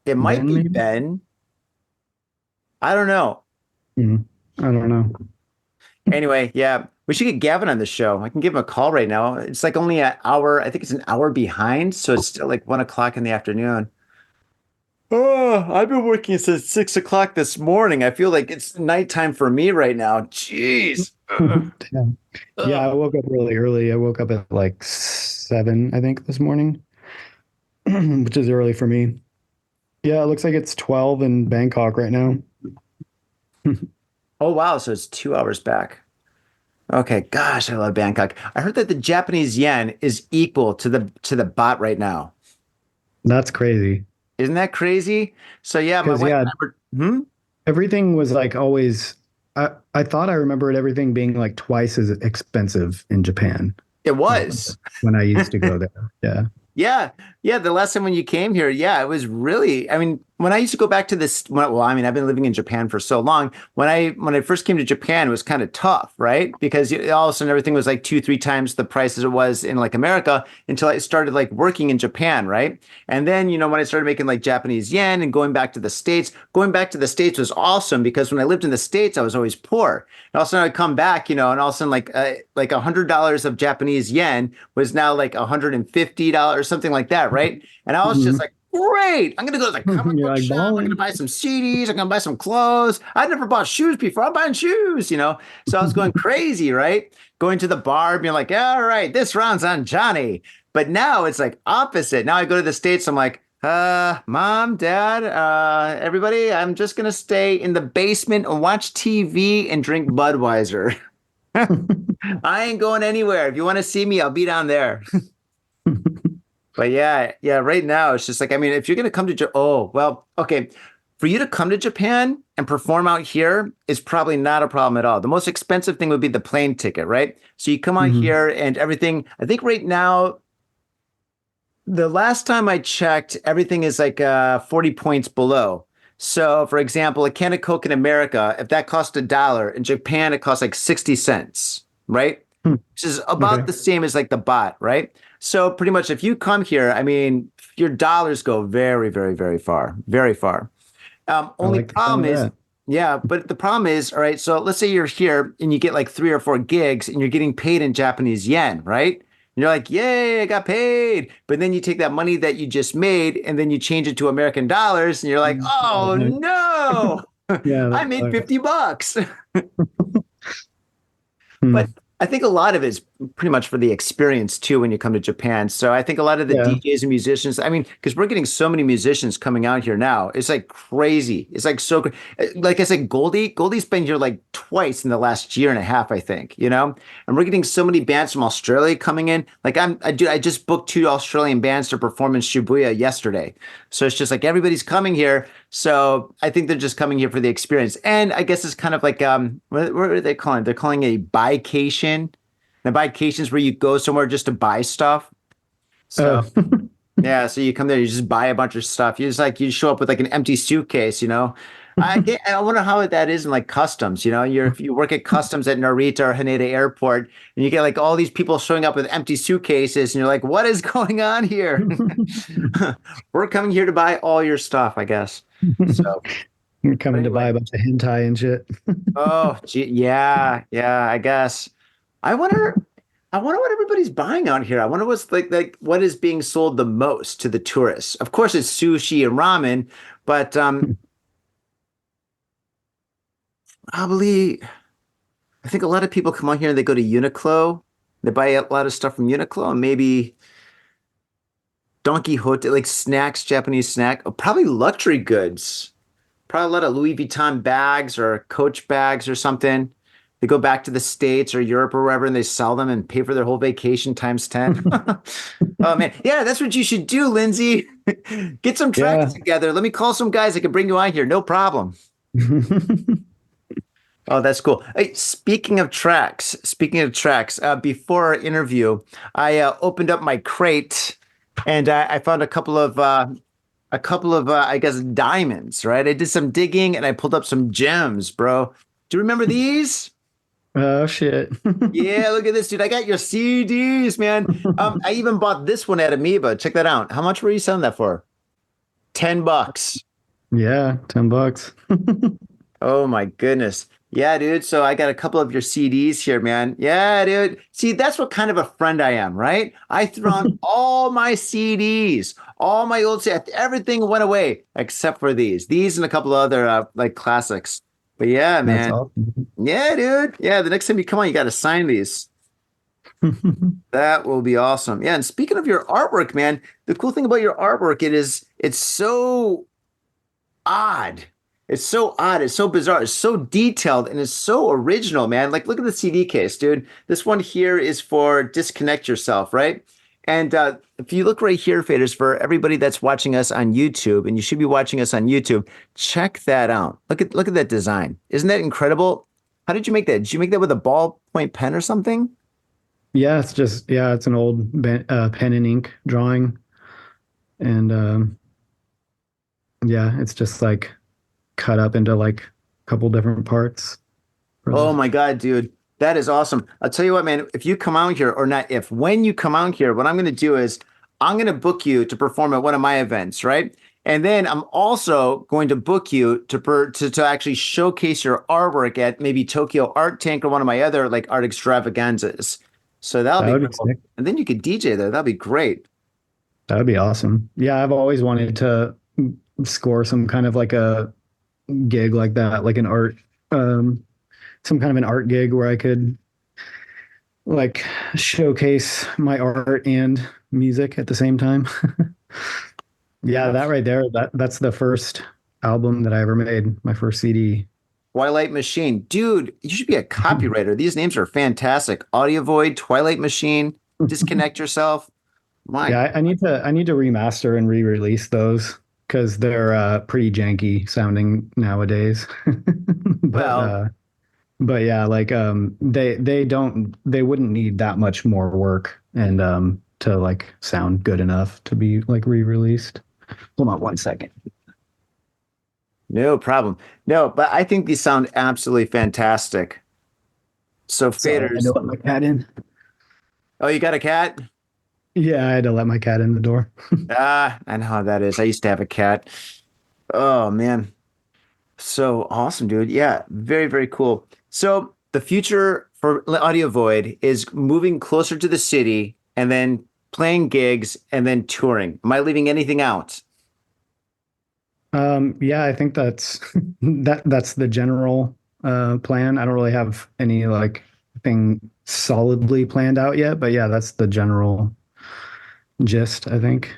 It might Ben, be maybe? Ben. I don't know. I don't know. Anyway, yeah, we should get Gavin on the show. I can give him a call right now. It's like only an hour. I think it's an hour behind, so it's still like 1 o'clock in the afternoon. Oh, I've been working since 6 o'clock this morning. I feel like it's nighttime for me right now. Jeez. Damn. Yeah, I Ugh. woke up really early. I woke up at like 7, I think, this morning, which is early for me. Yeah, it looks like it's 12 in Bangkok right now. Oh wow, so it's 2 hours back. Okay, gosh, I love Bangkok. I heard that the Japanese yen is equal to the baht right now. That's crazy. Isn't that crazy? So yeah, my Because wife yeah, and I were, hmm? everything was like always. I thought I remembered everything being like twice as expensive in Japan It uh, was. when I used to go there. Yeah. Yeah, yeah. The last time when you came here, yeah, it was really. I mean, when I used to go back to this, well, I mean, I've been living in Japan for so long. When I first came to Japan, it was kind of tough, right? Because all of a sudden everything was like two, three times the price as it was in like America until I started like working in Japan, right? And then when I started making like Japanese yen and going back to the States was awesome because when I lived in the States, I was always poor. And all of a sudden I'd come back, and all of a sudden like $100 of Japanese yen was now like $150, something like that, right? And I was just Mhm. like, great. I'm gonna go to the comic You're book like shop. I'm gonna balling. buy some CDs. I'm gonna buy some clothes. I'd never bought shoes before. I'm buying shoes. So I was going crazy, right? Going to the bar, being like, all right, this round's on Johnny. But now it's like opposite. Now I go to the States, I'm like, mom, dad, everybody, I'm just gonna stay in the basement and watch TV and drink Budweiser. I ain't going anywhere. If you want to see me, I'll be down there. But yeah, yeah, right now it's just like, I mean, if you're going to come to oh, well, okay. For you to come to Japan and perform out here is probably not a problem at all. The most expensive thing would be the plane ticket, right? So you come out Mhm. here and everything, I think right now, the last time I checked, everything is like 40 points below. So, for example, a can of Coke in America, if that cost $1, in Japan, it costs like 60 cents, right? Hmm. Which is about Okay. the same as like the bot, right? So, pretty much if you come here, I mean, your dollars go very, very, very far, very far. I Only like the sound problem of is, that. yeah, but the problem is, all right, so let's say you're here and you get like 3 or 4 gigs and you're getting paid in Japanese yen, right? And you're like, yay, I got paid. But then you take that money that you just made and then you change it to American dollars and you're like, Yeah, oh no, yeah, I that made sucks. $50. Hmm. But I think a lot of it is pretty much for the experience too when you come to Japan. So I think a lot of the Yeah. DJs and musicians, I mean, because we're getting so many musicians coming out here now, it's like crazy. It's like so good. Like I said, Goldie's been here like twice in the last year and a half, I think, and we're getting so many bands from Australia coming in. Like I just booked 2 Australian bands to perform in Shibuya yesterday. So it's just like everybody's coming here. So I think they're just coming here for the experience. And I guess it's kind of like what are they calling it? They're calling it a buycation. The buycation is where you go somewhere just to buy stuff. So Oh. yeah, so you come there, you just buy a bunch of stuff. You show up with like an empty suitcase. I wonder how that is in like customs. If you work at customs at Narita or Haneda Airport, and you get like all these people showing up with empty suitcases, and you're like, what is going on here? We're coming here to buy all your stuff, I guess. So You're but coming to buy anyway, a bunch of hentai and shit. oh gee, yeah, yeah, I guess. I wonder, I wonder what everybody's buying out here. I wonder what's like what is being sold the most to the tourists. Of course, it's sushi and ramen, but probably I think a lot of people come out here and they go to Uniqlo. They buy a lot of stuff from Uniqlo and maybe Don Quixote, like snacks, Japanese snack, probably luxury goods. Probably a lot of Louis Vuitton bags or Coach bags or something. They go back to the States or Europe or wherever and they sell them and pay for their whole vacation times 10. Oh man. Yeah, that's what you should do, Lindsay. Get some tracks Yeah. together. Let me call some guys that can bring you on here. No problem. Oh, that's cool. Hey, speaking of tracks, before our interview, I opened up my crate and I found a couple of I guess diamonds, right? I did some digging and I pulled up some gems, bro. Do you remember these? Oh shit. Yeah, look at this, dude. I got your CDs, man. I even bought this one at Amoeba. Check that out. How much were you selling that for? $10. Yeah, $10. Oh my goodness. Yeah, dude. So I got a couple of your CDs here, man. Yeah, dude. See, that's what kind of a friend I am, right? I threw on all my CDs, all my old CDs. Everything went away except for these. These and a couple of other like classics. But yeah, That's man. awesome. Yeah, dude. Yeah, the next time you come on, you got to sign these. That will be awesome. Yeah, and speaking of your artwork, man, the cool thing about your artwork it's so odd. It's so odd. It's so bizarre. It's so detailed and it's so original, man. Like, look at the CD case, dude. This one here is for Disconnect Yourself, right? And if you look right here, Faders, for everybody that's watching us on YouTube, and you should be watching us on YouTube, check that out. Look at that design. Isn't that incredible? How did you make that? Did you make that with a ballpoint pen or something? Yeah, it's an old pen and ink drawing, and yeah, it's just like cut up into like a couple different parts. Oh my God, dude. That is awesome. I'll tell you what, man, if you come out here, or not if, when you come out here, what I'm going to do is I'm going to book you to perform at one of my events, right? And then I'm also going to book you to actually showcase your artwork at maybe Tokyo Art Tank or one of my other like art extravaganzas. So That that'll would be be cool. sick. And then you could DJ there. That'll be great. That would be awesome. Yeah, I've always wanted to score some kind of like a gig like that, like an art, some kind of an art gig where I could like showcase my art and music at the same time. Yeah, that right there, that's the first album that I ever made, my first CD. Twilight Machine. Dude, you should be a copywriter. These names are fantastic. AudioVoid, Twilight Machine, Disconnect Yourself. My, Yeah, I need to remaster and re-release those because they're pretty janky sounding nowadays. But well, but yeah, like they wouldn't need that much more work and to like sound good enough to be like re-released. Hold on one second. no problem. No, but I think these sound absolutely fantastic. So Sorry, I had faders. to let my cat in. Oh, you got a cat? Yeah, I had to let my cat in the door. Ah, I know how that is. I used to have a cat. Oh man. So awesome, dude. Yeah, very, very cool. So the future for Audio Void is moving closer to the city and then playing gigs and then touring. Am I leaving anything out? Yeah, I think that's that's the general plan. I don't really have any like thing solidly planned out yet, but yeah, that's the general gist, I think.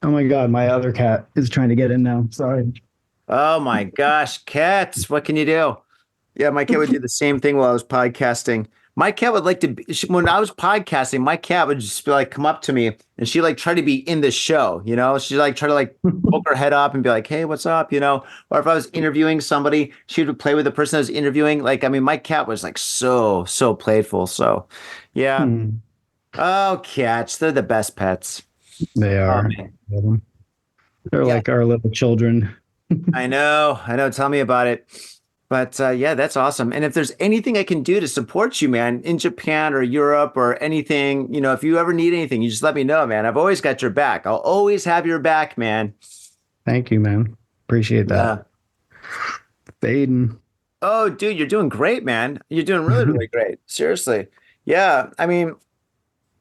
Oh my God, my other cat is trying to get in now. Sorry. Oh my gosh, cats. What can you do? Yeah, my cat would do the same thing while I was podcasting. My cat would like to be, when I was podcasting, my cat would just be like, come up to me and she like try to be in the show, you know? She like try to like poke her head up and be like, hey, what's up? You know? Or if I was interviewing somebody, she would play with the person I was interviewing. Like, I mean, my cat was like so playful. So yeah. Hmm, Oh, cats, they're the best pets. they Oh are. man. They're Yeah, like our little children. I know. I know. Tell me about it. But yeah, that's awesome. And if there's anything I can do to support you, man, in Japan or Europe or anything, you know, if you ever need anything, you just let me know, man. I've always got your back. I'll always have your back, man. Thank you, man. Appreciate that. Yeah. Faden. Oh, dude, you're doing great, man. You're doing really, really great. Seriously. Yeah. I mean,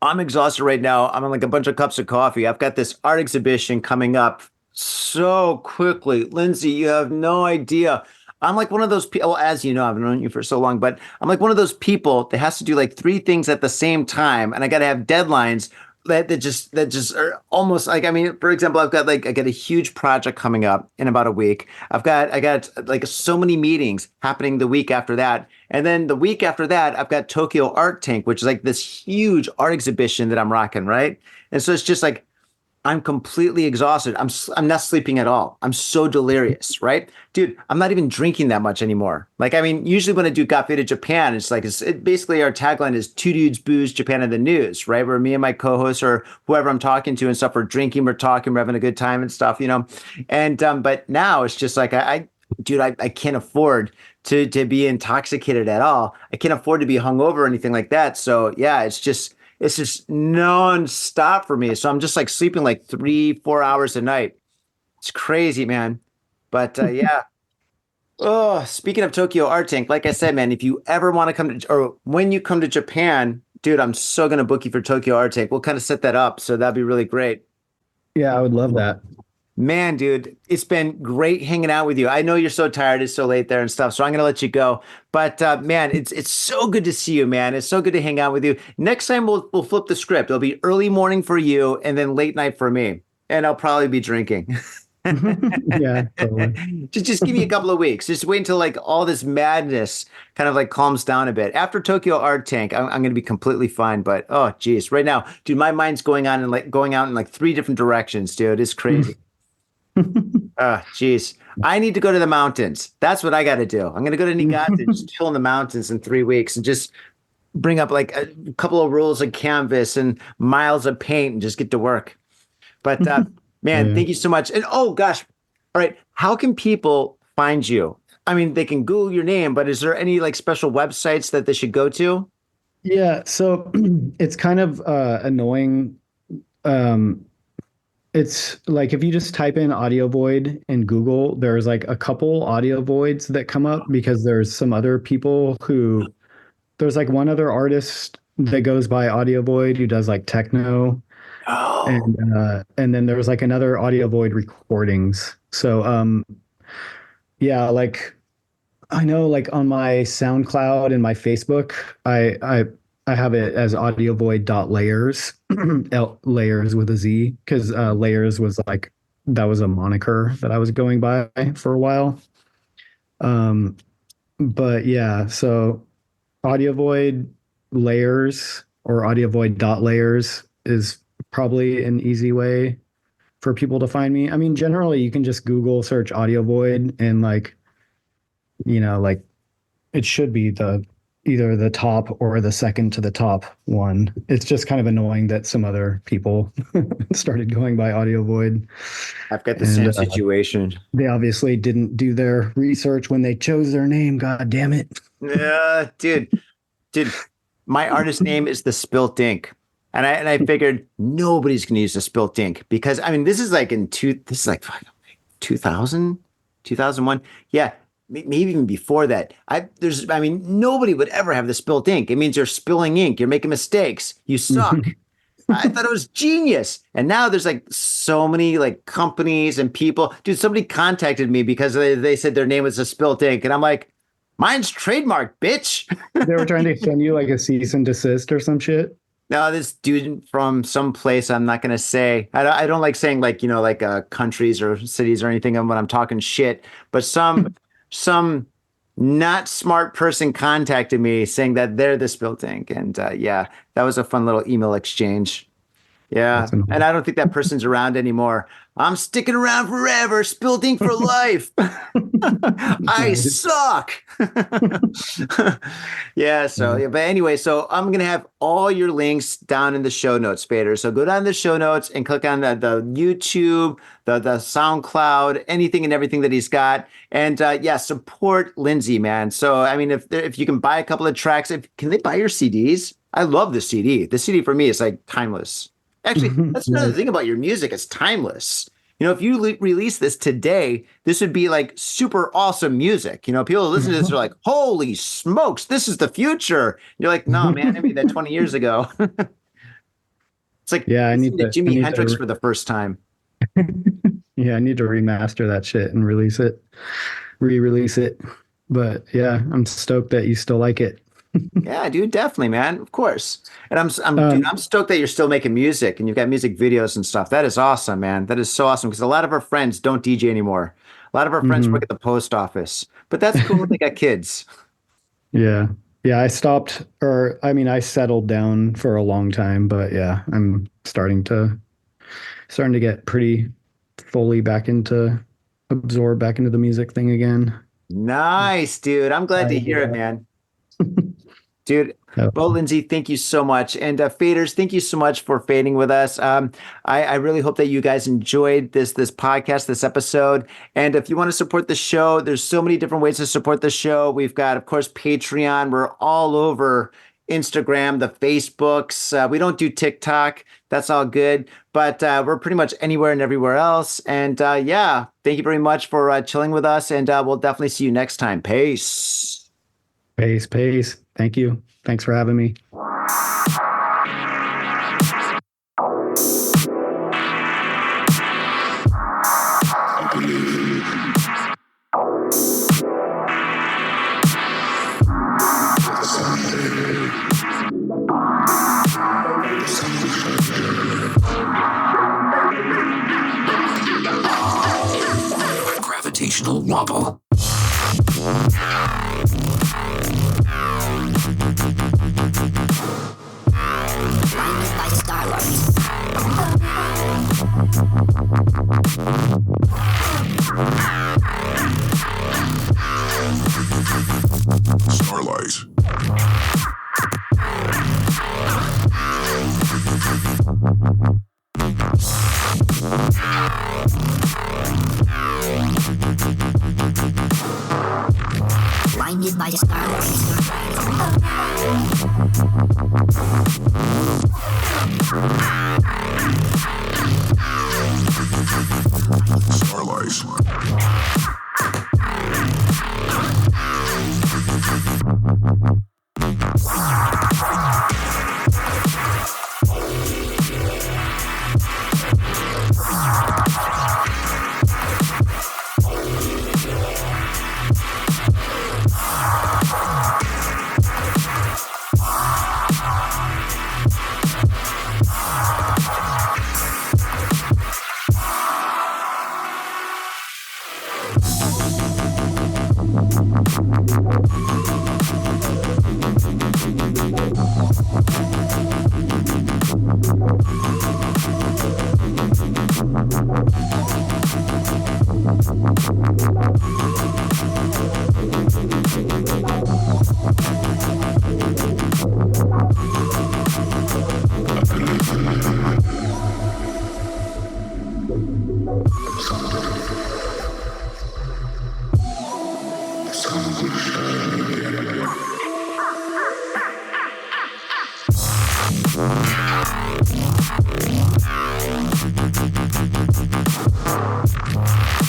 I'm exhausted right now. I'm on like a bunch of cups of coffee. I've got this art exhibition coming up so quickly. Lindsay, you have no idea. I'm like one of those people, well, as you know, I've known you for so long, but I'm like one of those people that has to do like three things at the same time. And I got to have deadlines that just are almost like, I mean, for example, I got a huge project coming up in about a week. I got like so many meetings happening the week after that. And then the week after that, I've got Tokyo Art Tank, which is like this huge art exhibition that I'm rocking, right? And so it's just like I'm completely exhausted. I'm not sleeping at all. I'm so delirious, right? Dude, I'm not even drinking that much anymore. Like, I mean, usually when I do Cafe to Japan, it's like, basically our tagline is two dudes, booze, Japan in the news, right? Where me and my co-host or whoever I'm talking to and stuff, we're drinking, we're talking, we're having a good time and stuff, you know? And, but now it's just like, dude, I can't afford to be intoxicated at all. I can't afford to be hungover or anything like that. So yeah, it's just nonstop for me. So I'm just like sleeping like 3-4 hours a night. It's crazy, man. But yeah. Oh, speaking of Tokyo Art Tank, like I said, man, if you ever want to come to, or when you come to Japan, dude, I'm so going to book you for Tokyo Art Tank. We'll kind of set that up. So that'd be really great. Yeah, I would love that. Man, dude, it's been great hanging out with you. I know you're so tired. It's so late there and stuff. So I'm going to let you go. But man, it's so good to see you, man. It's so good to hang out with you. Next time we'll flip the script. It'll be early morning for you and then late night for me. And I'll probably be drinking. Yeah, totally. Just give me a couple of weeks. Just wait until like all this madness kind of like calms down a bit. After Tokyo Art Tank, I'm going to be completely fine. But oh, geez, right now, dude, my mind's going out in like three different directions, dude. It's crazy. Oh, geez. I need to go to the mountains. That's what I got to do. I'm going to go to Niigata and just chill in the mountains in 3 weeks and just bring up like a couple of rolls of canvas and miles of paint and just get to work. But man, Yeah. thank you so much. And oh gosh, all right, how can people find you? I mean, they can Google your name, but is there any like special websites that they should go to? Yeah, so it's kind of annoying. Um, it's like if you just type in AudioVoid in Google, there's like a couple audio voids that come up because there's some other people who there's like one other artist that goes by AudioVoid who does like techno, Oh, and then there's like another AudioVoid recordings. So yeah, like I know like on my SoundCloud and my Facebook, I have it as audiovoid.layers, layers with a Z, because layers was like that was a moniker that I was going by for a while. Um, but yeah, so audiovoid layers or audiovoid.layers is probably an easy way for people to find me. I mean, generally you can just Google search audiovoid and like like it should be the either the top or the second to the top one. It's just kind of annoying that some other people started going by Audio Void, I've got the and same situation. they obviously didn't do their research when they chose their name. God damn it! Yeah, dude, my artist name is the Spilt Ink. And I figured nobody's gonna use the Spilt Ink because I mean this is like 2000, 2001. Yeah, maybe even before that. I mean nobody would ever have the Spilt Ink. It means you're spilling ink, you're making mistakes, you suck. I thought it was genius. And now there's like so many like companies and people. Dude, somebody contacted me because they said their name was a Spilt Ink. And I'm like, mine's trademarked, bitch. They were trying to send you like a cease and desist or some shit. No, this dude from some place I'm not gonna say. I don't like saying like like countries or cities or anything when I'm talking shit. But some not smart person contacted me saying that they're the Spilt Ink, and yeah, that was a fun little email exchange. Yeah, That's and annoying. I don't think that person's around anymore. I'm sticking around forever, Spilt Ink for life. I Nice. suck. Yeah, so Yeah. yeah, but anyway, so I'm gonna have all your links down in the show notes, Fader. So go down to the show notes and click on the YouTube, the SoundCloud, anything and everything that he's got. And yeah, support Lindsay, man. So I mean, if you can buy a couple of tracks, can they buy your CDs? I love the CD. The CD for me is like timeless. Actually, that's another Nice. thing about your music. It's timeless. If you release this today, this would be like super awesome music. People who listen to this are like, holy smokes, this is the future. And you're like, no, man, I made that 20 years ago. It's like Yeah, listening to I Jimi need Hendrix to for the first time. yeah, I need to remaster that shit and release it, re-release it. But yeah, I'm stoked that you still like it. Yeah, dude, definitely, man. Of course. And dude, Um, I'm stoked that you're still making music and you've got music videos and stuff. That is awesome, man. That is so awesome because a lot of our friends don't DJ anymore. A lot of our friends work mhm. at the post office, but that's cool. They got kids. Yeah. Yeah, I stopped, or I mean, I settled down for a long time, but yeah, I'm starting to get pretty fully back into absorb back into the music thing again. Nice, dude. I'm glad to hear it, Yeah. man. Dude, Yeah. well, Lindsay, thank you so much. And faders, thank you so much for fading with us. I really hope that you guys enjoyed this podcast, this episode. And if you want to support the show, there's so many different ways to support the show. We've got, of course, Patreon. We're all over Instagram, the Facebooks. We don't do TikTok. That's all good. But we're pretty much anywhere and everywhere else. And yeah, thank you very much for chilling with us. And we'll definitely see you next time. Peace. Pace, pace. Thank you. Thanks for having me.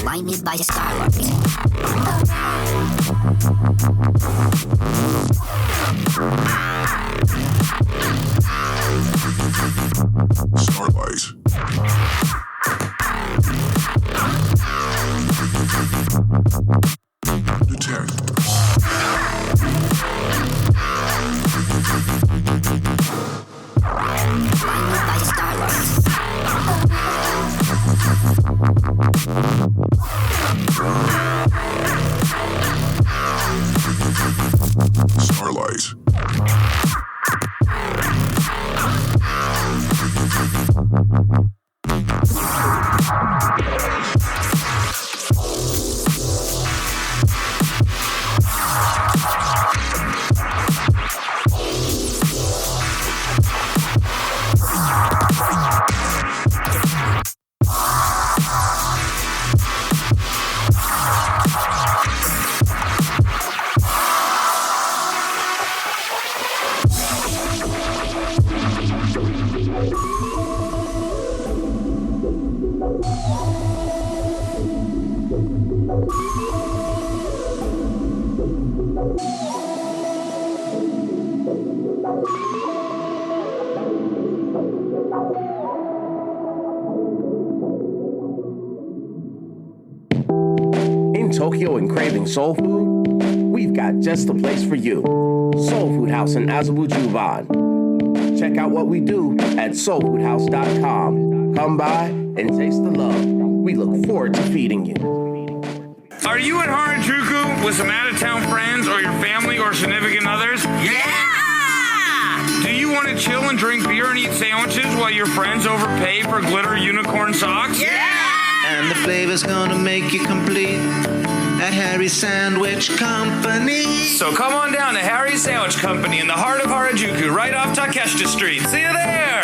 Blinded by the starlight. Detect. Blinded by the starlight. Starlight. In Tokyo and craving soul food? We've got just the place for you. Soul Food House in Azabu Check out what we do at soulfoodhouse.com. Come by and taste the love. We look forward to feeding you. Are you at Harajuku with some out-of-town friends or your family or significant others? Yeah! Do you want to chill and drink beer and eat sandwiches while your friends overpay for glitter unicorn socks? Yeah! And the flavor's gonna make you complete at Harry's Sandwich Company. So come on down to Harry's Sandwich Company in the heart of Harajuku, right off Takeshita Street. See you there!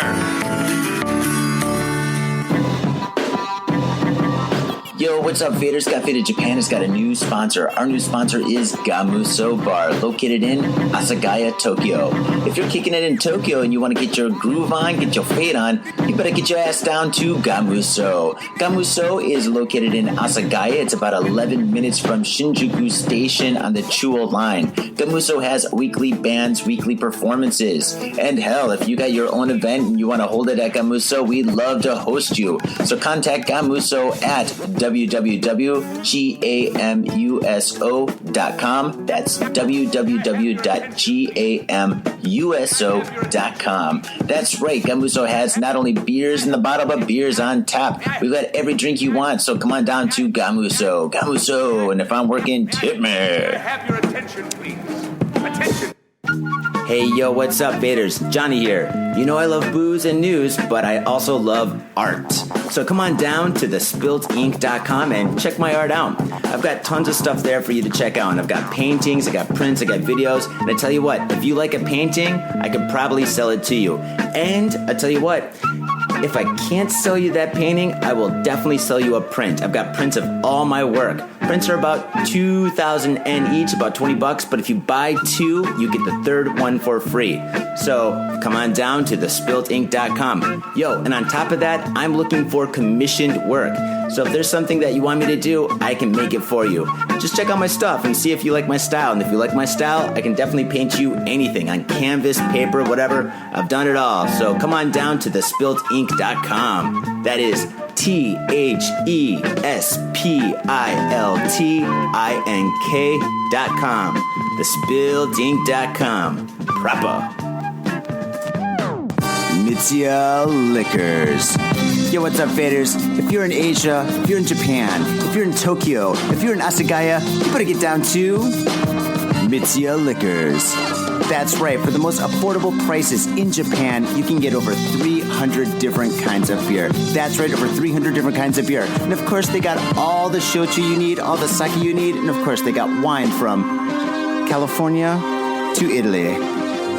Yo, what's up, Faders? Got Faded Japan has got a new sponsor. Our new sponsor is Gamuso Bar, located in Asagaya, Tokyo. If you're kicking it in Tokyo and you want to get your groove on, get your fade on, you better get your ass down to Gamuso. Gamuso is located in Asagaya. It's about 11 minutes from Shinjuku Station on the Chuo line. Gamuso has weekly bands, weekly performances. And hell, if you got your own event and you want to hold it at Gamuso, we'd love to host you. So contact Gamuso at www.gamuso.com. That's www.gamuso.com. That's right, Gamuso has not only beers in the bottle, but beers on tap. We've got every drink you want, so come on down to Gamuso. Gamuso, and if I'm working, tip me. Have your attention, please. Attention. Hey, yo, what's up, Faders? Johnny here. You know I love booze and news, but I also love art. So come on down to thespiltinc.com and check my art out. I've got tons of stuff there for you to check out. I've got paintings, I got prints, I got videos. And I tell you what, if you like a painting, I could probably sell it to you. And I tell you what, if I can't sell you that painting, I will definitely sell you a print. I've got prints of all my work. Prints are about 2,000 N each, about $20, but if you buy two, you get the third one for free. So come on down to thespiltinc.com. Yo, and on top of that, I'm looking for commissioned work. So if there's something that you want me to do, I can make it for you. Just check out my stuff and see if you like my style. And if you like my style, I can definitely paint you anything on canvas, paper, whatever. I've done it all. So come on down to thespiltinc.com. That is THESPILTINK.com. Thespiltinc.com. Proper. Mitsuya Liquors. Yo, what's up, faders? If you're in Asia, if you're in Japan, if you're in Tokyo, if you're in Asagaya, you better get down to Mitsuya Liquors. That's right, for the most affordable prices in Japan, you can get over 300 different kinds of beer. That's right, over 300 different kinds of beer. And of course, they got all the shochu you need, all the sake you need, and of course, they got wine from California to Italy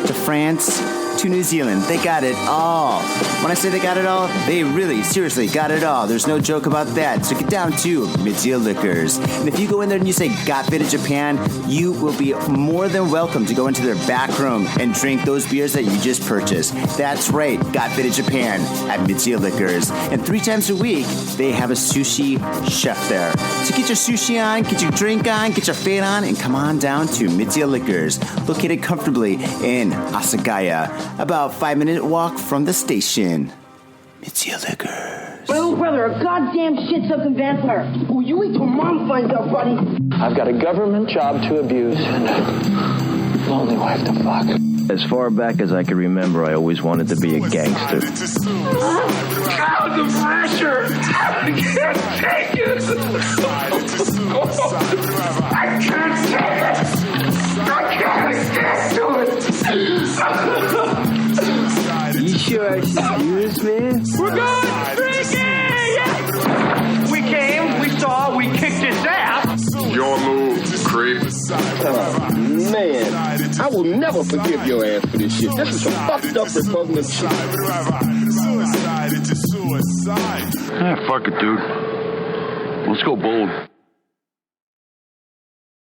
to France to New Zealand. They got it all. When I say they got it all, they really, seriously got it all. There's no joke about that. So get down to Mitsuya Liquors. And if you go in there and you say, got fit in Japan, you will be more than welcome to go into their back room and drink those beers that you just purchased. That's right, got fit in Japan at Mitsuya Liquors. And 3 times a week, they have a sushi chef there. So get your sushi on, get your drink on, get your fade on, and come on down to Mitsuya Liquors, located comfortably in Asagaya, about 5-minute walk from the station. Mitsuya Liquors. My little brother, a goddamn shit-sucking vampire. Will you wait till Mom finds out, buddy? I've got a government job to abuse and a lonely wife to fuck. As far back as I can remember, I always wanted to be a gangster. God, the pressure! I can't take it! I can't take it! I can't do it! You sure excuse me? We're going drinking! We came, we saw, we kicked his ass! Your move, creep. Man, I will never forgive your ass for this shit. This is some fucked up repugnant shit. Suicide into suicide. Fuck it, dude. Let's go bold.